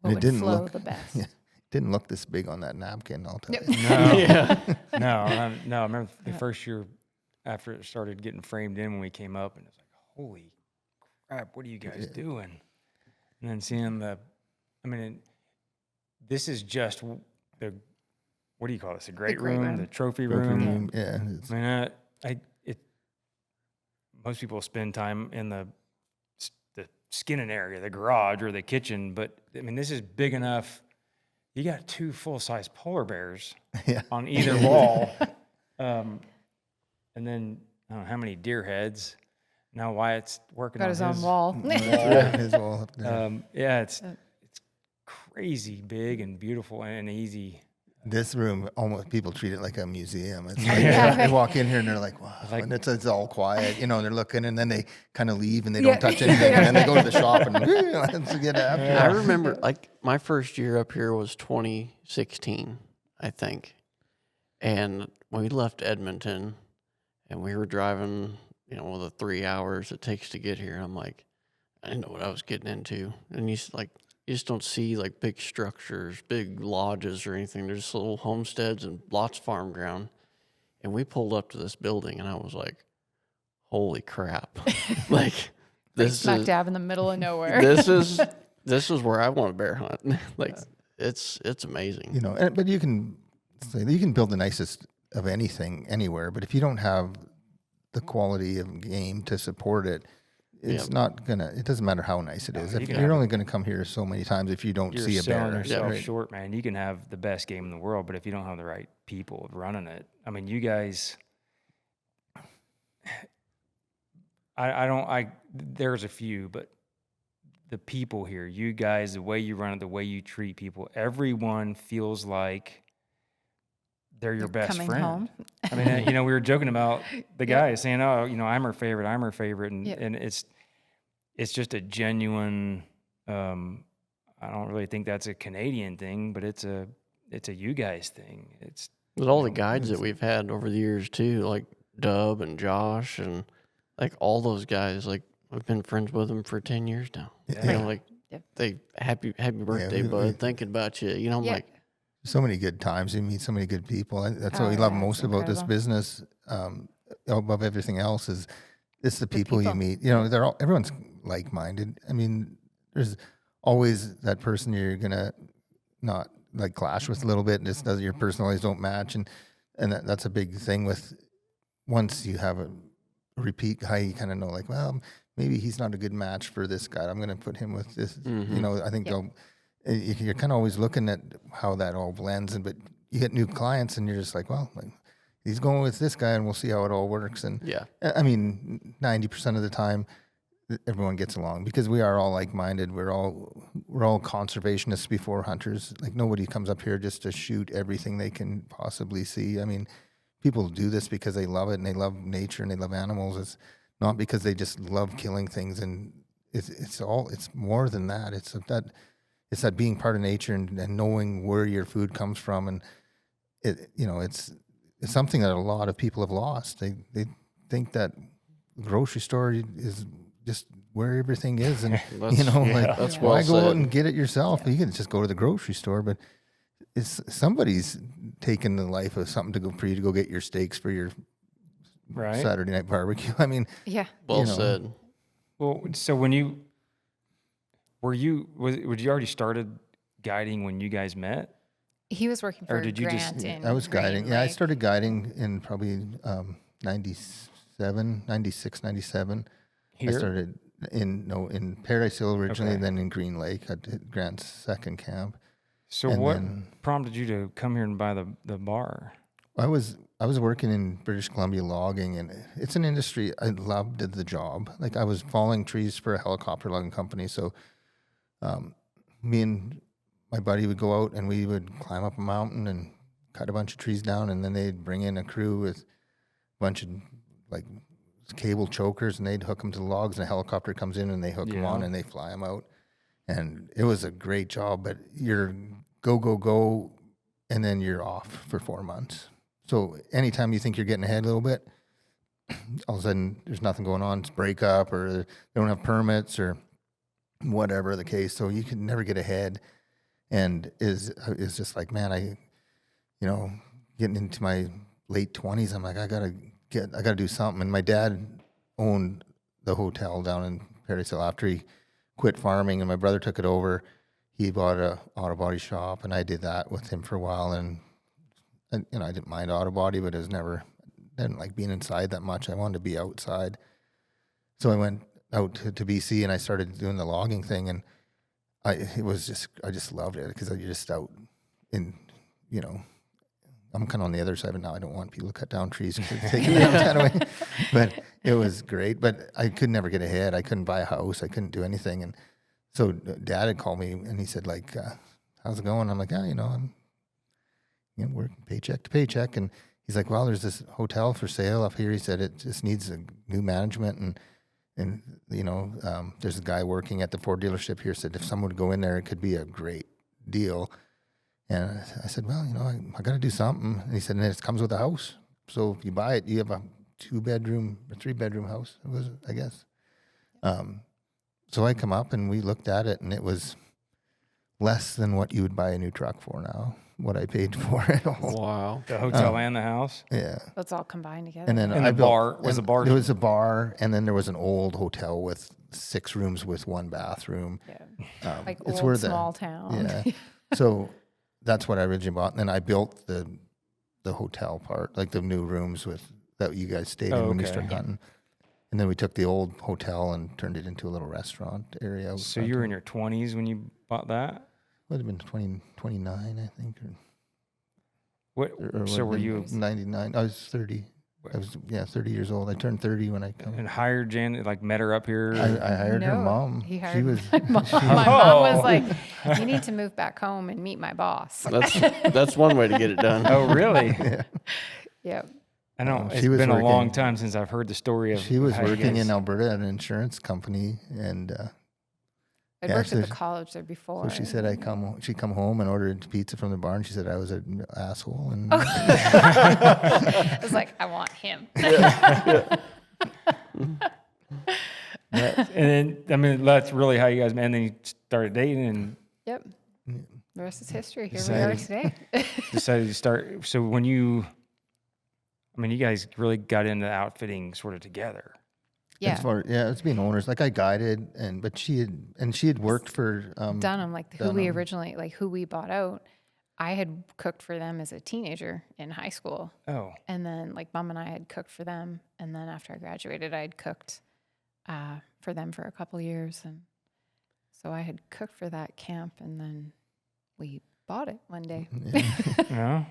What it would didn't flow look the best? It didn't look this big on that napkin. I'll tell you. No, I remember the first year after it started getting framed in when we came up, and it's like, holy crap, what are you guys doing? And then seeing this is just the, what do you call this? The great room, the trophy room. Yeah. I mean, most people spend time in the skinning area, the garage or the kitchen, but I mean, this is big enough. You got 2 full-size polar bears on either wall, and then I don't know how many deer heads. Now Wyatt's working Got on his own wall. His wall up there. It's crazy big and beautiful and easy. This room, almost people treat it like a museum. It's like Yeah. they walk in here and they're like, wow. And it's all quiet, and they're looking, and then they kind of leave and they don't touch anything. And then they go to the shop and let's get after I remember, like, my first year up here was 2016, I think. And we left Edmonton, and we were driving, the 3 hours it takes to get here. I'm like, I didn't know what I was getting into. And you just don't see, like, big structures, big lodges or anything. There's just little homesteads and lots of farm ground. And we pulled up to this building, and I was like, holy crap. Like, this Smack is, dab in the middle of nowhere. this is where I want to bear hunt. Like, it's amazing. You know, but you can build the nicest of anything anywhere, but if you don't have the quality of game to support it, it's not gonna. It doesn't matter how nice it is. you If can you're have only gonna come here so many times if you don't You're see a selling bear. yourself Right? short, man. You can have the best game in the world, but if you don't have the right people running it, I mean, you guys. There's a few, but the people here, you guys, the way you run it, the way you treat people, everyone feels like they're your best Coming friend. home. I mean, we were joking about the Yep. guy saying, "Oh, I'm her favorite, and Yep. and it's just a genuine. I don't really think that's a Canadian thing, but it's a you guys thing. It's With all the guides that we've had over the years too, like Dub and Josh and like all those guys, like I've been friends with them for 10 years now. Yeah. You know, like Yep. they happy birthday, we- bud. Thinking about you. You know, I'm Yeah. like, So many good times. You meet so many good people. That's what Oh, we love yeah, most it's about this incredible. business. Above everything else is it's the people you people. meet. You know, everyone's like-minded. I mean, there's always that person you're gonna not like clash with a little bit, and just does your personalities don't match, and that's a big thing with once you have a repeat guy, you kind of know like, well, maybe he's not a good match for this guy. I'm going to put him with this. You know, I think you're kind of always looking at how that all blends, but you get new clients, and you're just like, well, like, he's going with this guy, and we'll see how it all works. And yeah, I mean, 90% of the time, everyone gets along because we are all like-minded. We're all conservationists before hunters. Like nobody comes up here just to shoot everything they can possibly see. I mean, people do this because they love it and they love nature and they love animals. It's not because they just love killing things. And it's more than that. It's that being part of nature and knowing where your food comes from. And it's something that a lot of people have lost. They think that grocery store is just where everything is, and that's why well go out said. and get it yourself? You can just go to the grocery store, but it's somebody's taking the life of something for you to go get your steaks for your right. Saturday night barbecue. I mean, Yeah. Well know. said. Well, so when you would you already started guiding when you guys met? He was working for Or did you just- Grant in I was Green guiding. Yeah, I Lake. started guiding in probably 96, 97. Here? I started in Paradise Hill originally, Okay. then in Green Lake at Grant's second camp. So and what then- prompted you to come here and buy the bar? I was working in British Columbia logging, and it's an industry I loved the job. Like I was falling trees for a helicopter logging company, so me and my buddy would go out and we would climb up a mountain and cut a bunch of trees down, and then they'd bring in a crew with a bunch of like cable chokers, and they'd hook them to the logs, and a helicopter comes in and they hook them on Yeah. and they fly them out. And it was a great job, but you're go, and then you're off for 4 months. So anytime you think you're getting ahead a little bit, all of a sudden there's nothing going on. It's breakup, or they don't have permits, or whatever the case. So you can never get ahead, and is just like, man, getting into my late 20s, I'm like, I gotta do something. And my dad owned the hotel down in Paradise Hill after he quit farming, and my brother took it over. He bought a auto body shop, and I did that with him for a while. And I didn't mind auto body, but I didn't like being inside that much. I wanted to be outside. So I went out to BC and I started doing the logging thing, and I just loved it because you're just out in, I'm kind of on the other side of it now. I don't want people to cut down trees because it's taking them that away. But it was great. But I could never get ahead. I couldn't buy a house. I couldn't do anything. And so Dad had called me and he said, like, how's it going? I'm like, I'm working paycheck to paycheck. And he's like, well, there's this hotel for sale up here. He said it just needs a new management. And there's a guy working at the Ford dealership here said if someone would go in there, it could be a great deal. And I said, well, I got to do something. And he said, and it comes with a house. So if you buy it, you have a 2-bedroom or 3-bedroom house, it was, I guess. So I come up and we looked at it, and it was less than what you would buy a new truck for now. what I paid for it all. Wow. The hotel and the house. Yeah. That's all combined together. And then And I the built, bar- was and the bar- There was a bar, and then there was an old hotel with 6 rooms with 1 bathroom. Yeah. Like It's old where small town. Yeah. So that's what I originally bought, and then I built the hotel part, like the new rooms that you guys stayed in when you okay. started hunting. And then we took the old hotel and turned it into a little restaurant area. out So front. you were in your 20s when you bought that? Would have been 29, I think. What? Or So were you 99? I was 30. I was 30 years old. I turned 30 when I come. and hired Janet, like met her up here? I hired her mom. He She hired was my mom. My mom was like, "You need to move back home and meet my boss." That's one way to get it done. Oh, really? Yep. I know. she It's was been a long working- time since I've heard the story of She was how you working in guys- Alberta at an insurance company, and I'd Yeah, worked so at the she- college there before. so she said she come home and ordered pizza from the bar, and she said I was an asshole, and I was like, "I want him." And then, I mean, that's really how you guys met. And then you started dating and Yep. The rest is history. Here we Decided- are today. decided to start. So when you guys really got into outfitting sort of together. Yeah. it's being owners. Like I guided, but she had worked for Dunham, like who we Dunham. originally, like who we bought out. I had cooked for them as a teenager in high school. Oh, And then like mom and I had cooked for them. And then after I graduated, I had cooked for them for a couple years. And so I had cooked for that camp, and then we bought it one day. yeah.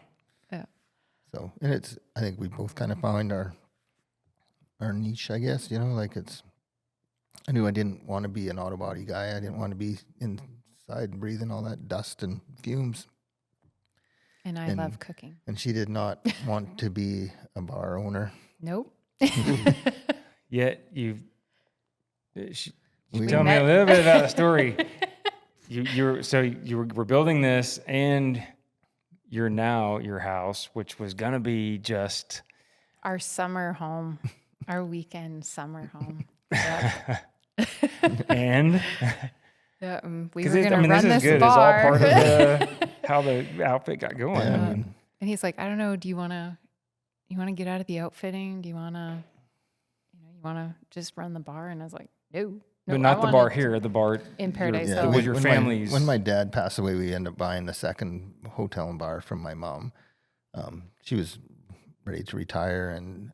So, and I think we both kind of found our niche, I guess, like I knew I didn't want to be an auto body guy. I didn't want to be inside breathing all that dust and fumes. And I love cooking. And she did not want to be a bar owner. Nope. Yet you We tell me a little bit about the story. You were building this, and you're now your house, which was gonna be just Our summer home, our weekend summer home. Yep. and Yeah, we 'cause were it- going to run this is this good. bar. It's all part of how the outfit got going. Yeah, I mean, And he's like, I don't know. Do you want to get out of the outfitting? Do you want to, you want to just run the bar? And I was like, no. but I not the wanna- bar here. The bar In Paradise your- Hill. with your when family's. when my dad passed away, we ended up buying the second hotel and bar from my mom. She was ready to retire, and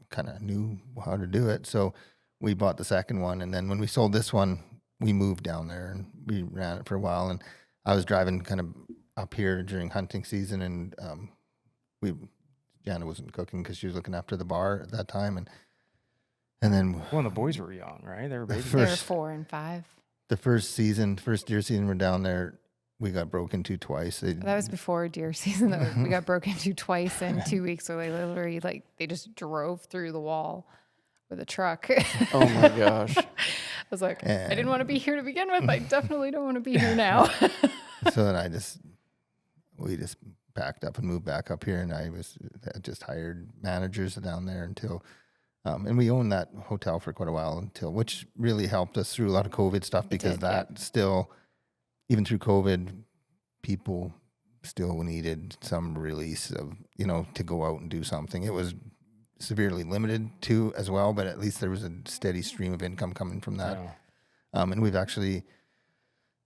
kind of knew how to do it. So we bought the second one, and then when we sold this one, we moved down there and we ran it for a while. And I was driving kind of up here during hunting season, and Jana wasn't cooking because she was looking after the bar at that time, and then well, the boys were young, right? They were babies. They were first- 4 and 5. the first deer season we're down there, we got broke into twice. That was before deer season. That we got broken into twice in 2 weeks. So they literally they just drove through the wall with a truck. Oh my gosh. I was like, I didn't want to be here to begin with. I definitely don't want to be here now. So then we just packed up and moved back up here, and I just hired managers down there until, and we owned that hotel for quite a while which really helped us through a lot of COVID stuff, because did, yep. still, even through COVID, people still needed some release of, to go out and do something. It was severely limited too as well, but at least there was a steady stream of income coming from that. Yeah. And we've actually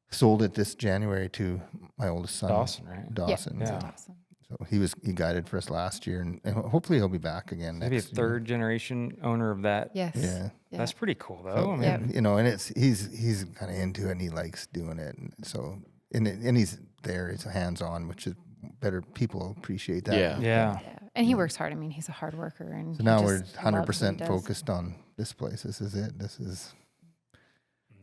sold it this January to my oldest son, Dawson, right? Dawson. Yeah. That's awesome. So he guided for us last year, and hopefully he'll be back again Maybe a next year. third generation owner of that. Yes. Yeah. Yeah. That's pretty cool, though. So, I mean, Yep. and he's kind of into it, and he likes doing it, and so and he's there. He's hands on, which is better. People appreciate that. Yeah. yeah. Yeah. And he works hard. I mean, he's a hard worker. And So he now just we're loves what he 100% does. focused on this place. This is it. This is.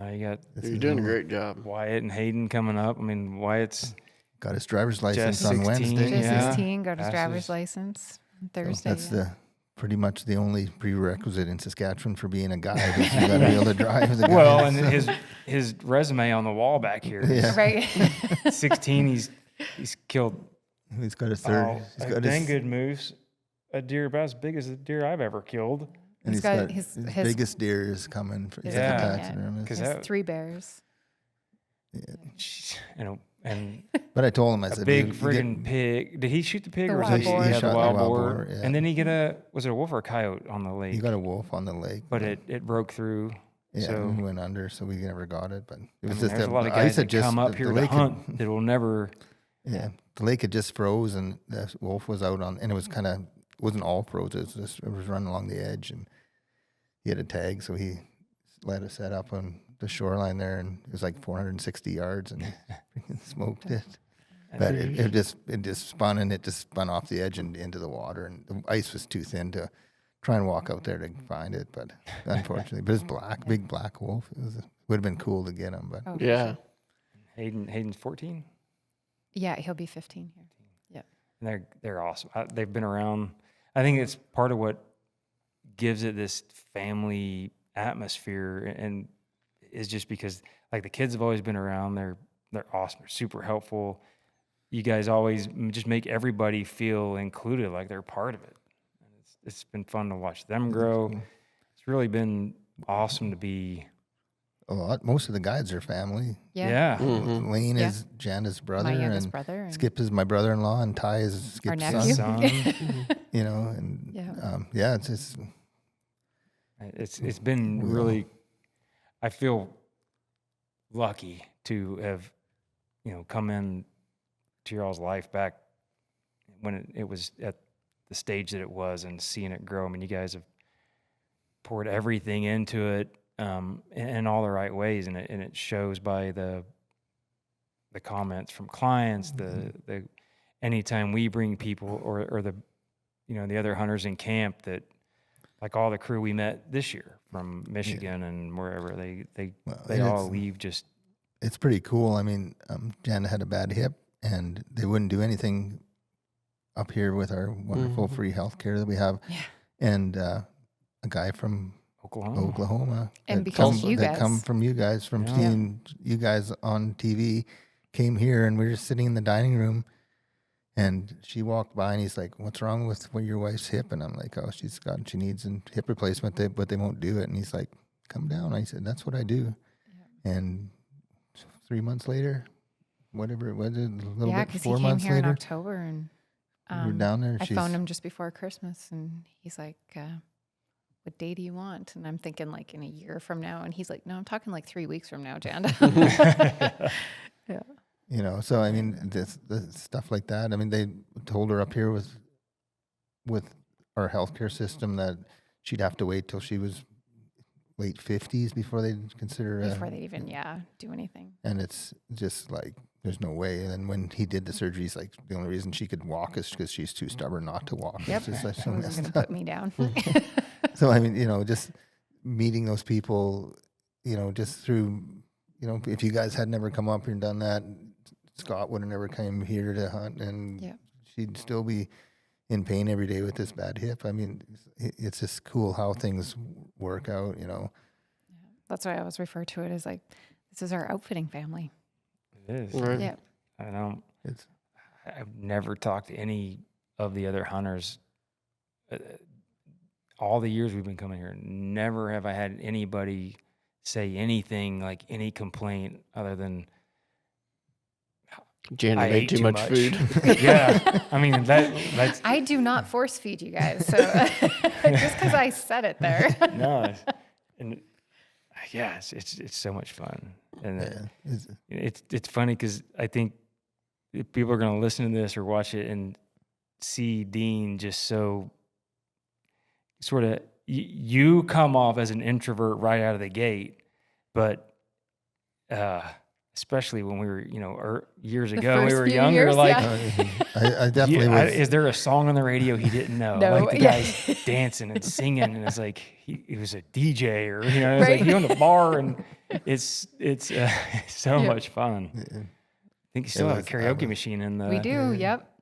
Now you got This You're is doing a who- great job. Wyatt and Hayden coming up. I mean, Wyatt's Got his driver's license Just on 16, Wednesday. Just Yeah. 16, got his Passes. driver's license on So Thursday. that's yeah. pretty much the only prerequisite in Saskatchewan for being a guide. Is you got to be able to drive as a guide. well, and his resume on the wall back here. Yeah. Right. 16. He's killed He's got a third. oh, He's a got dang his, good moose. A deer about as big as the deer I've ever killed. and He's he's got got his- his his- biggest deer is coming. He's Yeah. like a Yeah. taxidermist. Because There's that 3 bears. and and But I told him, I a said, big "You get- friggin' pig. Did he shoot the pig The or was wild it boar. he He had shot the the wild wild boar? boar, yeah. And then he was it a wolf or a coyote on the lake? You got a wolf on the lake, But it broke through. yeah, So and went under, so we never got it. But it I was mean, just there's a lot of the ice guys had that come up the here to lake hunt that will never. yeah, the lake had just froze, and the wolf was out on, and it was kind of wasn't all froze. It was running along the edge, and he had a tag, so he let us set up on the shoreline there, and it was like 460 yards, and he smoked it. But it just spun, and it just spun off the edge and into the water, and the ice was too thin to try and walk out there to find it. But unfortunately, but it's black, big black wolf. Would have been cool to get him, but Oh, for Yeah. sure. Hayden's 14, Yeah, he'll be 15 here. Yep. and they're awesome. They've been around. I think it's part of what gives it this family atmosphere, and is just because like the kids have always been around. They're awesome. They're super helpful. You guys always just make everybody feel included, like they're part of it. And it's been fun to watch them grow. It's really been awesome to be. most of the guides are family. Yeah. Mhm. Lane Yeah. is Janda's brother, My youngest and brother. And Skip is my brother-in-law, and Ty is Skip's nephew. son. Son. And Yeah. it's just It's been really. I feel lucky to have, come in to y'all's life back when it was at the stage that it was, and seeing it grow. I mean, you guys have poured everything into it in all the right ways, and it shows by the comments from clients. The anytime we bring people or the the other hunters in camp, that like all the crew we met this year from Michigan and wherever, they all leave just. It's pretty cool. I mean, Janda had a bad hip, and they wouldn't do anything up here with our wonderful free health care that we have. Yeah. And a guy from Oklahoma And that because come, you that guys- come from you guys, from Yeah. seeing you guys on TV, came here, and we were just sitting in the dining room, and she walked by, and he's like, "What's wrong with your wife's hip?" And I'm like, "Oh, she needs a hip replacement, but they won't do it." And he's like, "Come down." I said, "That's what I do." And 3 months later, whatever it was, a little Yeah, bit, because he 4 came months here in later, October, and we were down there. I phoned him just before Christmas, and he's like, "What day do you want?" And I'm thinking like in a year from now, and he's like, "No, I'm talking like 3 weeks from now, Janda." Yeah. So I mean, the stuff like that. I mean, they told her up here with our healthcare system that she'd have to wait till she was late 50s before they'd consider Before they even do anything. and it's just like there's no way. And then when he did the surgery, he's like, the only reason she could walk is because she's too stubborn not to walk. Yep. It's just like so He wasn't messed going to up. put me down. So I mean, just meeting those people, just through, if you guys had never come up here and done that, Scott would have never came here to hunt, and Yep. she'd still be in pain every day with this bad hip. I mean, it's just cool how things work out, That's why I always refer to it as like, this is our outfitting family. It is. Right. Yeah. I don't. It's I've never talked to any of the other hunters. All the years we've been coming here, never have I had anybody say anything like any complaint other than Janda I made ate too much food. Yeah, I mean that's I do not force feed you guys. So just because I said it there. no, and yeah, it's so much fun, and it's funny because I think if people are going to listen to this or watch it and see Dean just so sort of you come off as an introvert right out of the gate, but especially when we were years ago when we first were few younger, years, like yeah. I definitely was. is there a song on the radio he didn't know? No, Like the yeah. guy's dancing and singing, and it's like he was a DJ, or it's like Right. he owned a bar, and it's so Yeah. much fun. I think you still have a karaoke machine in the. We do. Yep.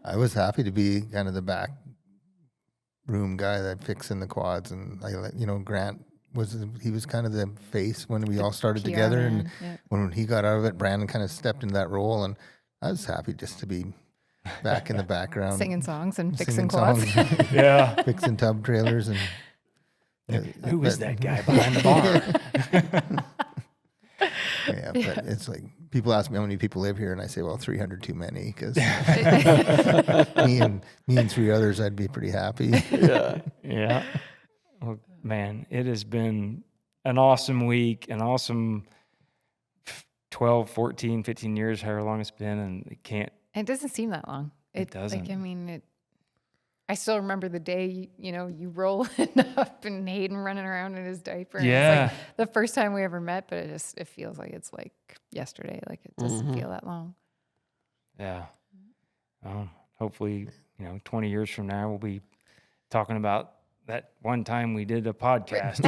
I was happy to be kind of the back room guy that fixing the quads, and Grant he was kind of the face when we all started PR together, and man, yeah. when he got out of it, Brandon kind of stepped into that role, and I was happy just to be back in the background, Singing songs and singing fixing quads. songs, Yeah. fixing tub trailers, and Who is that guy behind the bar? yeah, but it's like people ask me how many people live here, and I say, well, 300 too many, because me and 3 others, I'd be pretty happy. Yeah. Yeah. Well, man, it has been an awesome week, an awesome 12, 14, 15 years, however long it's been, and It doesn't seem that long. It doesn't. Like, I mean, I still remember the day, you rolling up and Hayden running around in his diaper. And Yeah. it's like the first time we ever met, but it feels like it's like yesterday. Like it doesn't feel that long. Yeah. Hopefully, 20 years from now, we'll be talking about that one time we did a podcast.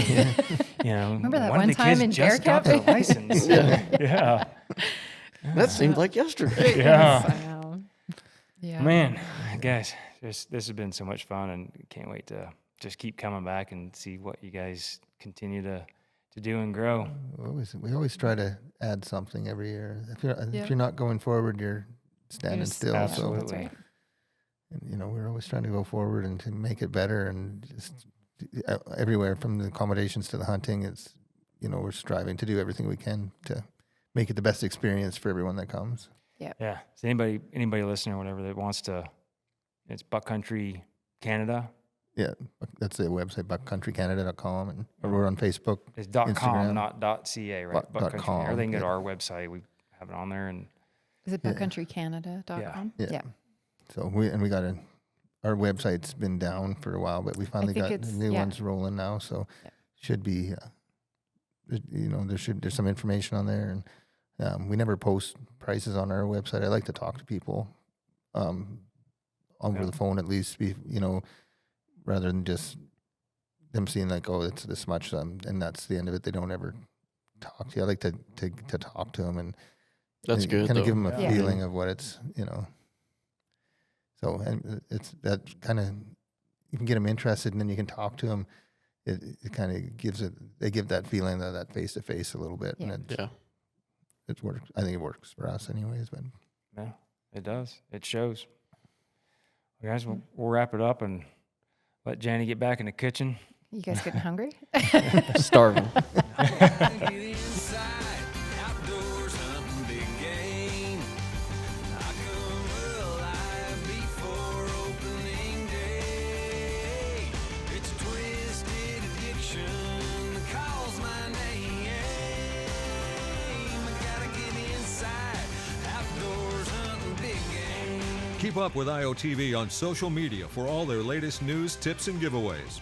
And, Remember that one of one the time kids in just Bear got their Cup? license. Yeah. That seemed like yesterday. Yeah. Yes, I know. Yeah. Man, guys, this has been so much fun, and can't wait to just keep coming back and see what you guys continue to do and grow. We always try to add something every year. If you're not going forward, you're standing still. Absolutely. That's right. And, we're always trying to go forward and to make it better, and just everywhere from the accommodations to the hunting, it's, we're striving to do everything we can to make it the best experience for everyone that comes. Yeah. So anybody listening or whatever that wants to, it's Buck Country Canada. Yeah, that's the website, buckcountrycanada.com, and or we're on Facebook. It's .com, Instagram. not .ca, right? Dot .com, Or they can go to yeah. our website. We have it on there, and Is it buckcountrycanada.com? Yeah. So we got our website's been down for a while, but we finally think got it's- new yeah. ones rolling now. So Yeah. should be, there's some information on there, and we never post prices on our website. I like to talk to people, over the phone at least, rather than just them seeing like, oh, it's this much, and that's the end of it. They don't ever talk to you. I like to talk to them and That's good. kind though. of give them a Yeah. feeling of what it's, So, and it's that kind of, you can get them interested, and then you can talk to them. It kind of they give that feeling of that face to face a little bit, Yeah. and Yeah. it works. I think it works for us anyways, but yeah, it does. It shows. Well, guys, we'll wrap it up and let Janny get back in the kitchen. You guys getting hungry? Starving. Get inside, outdoors hunting big game. I come alive before opening day. It's a twisted addiction that calls my name. I gotta get inside, outdoors hunting big game. Keep up with IOTV on social media for all their latest news, tips, and giveaways.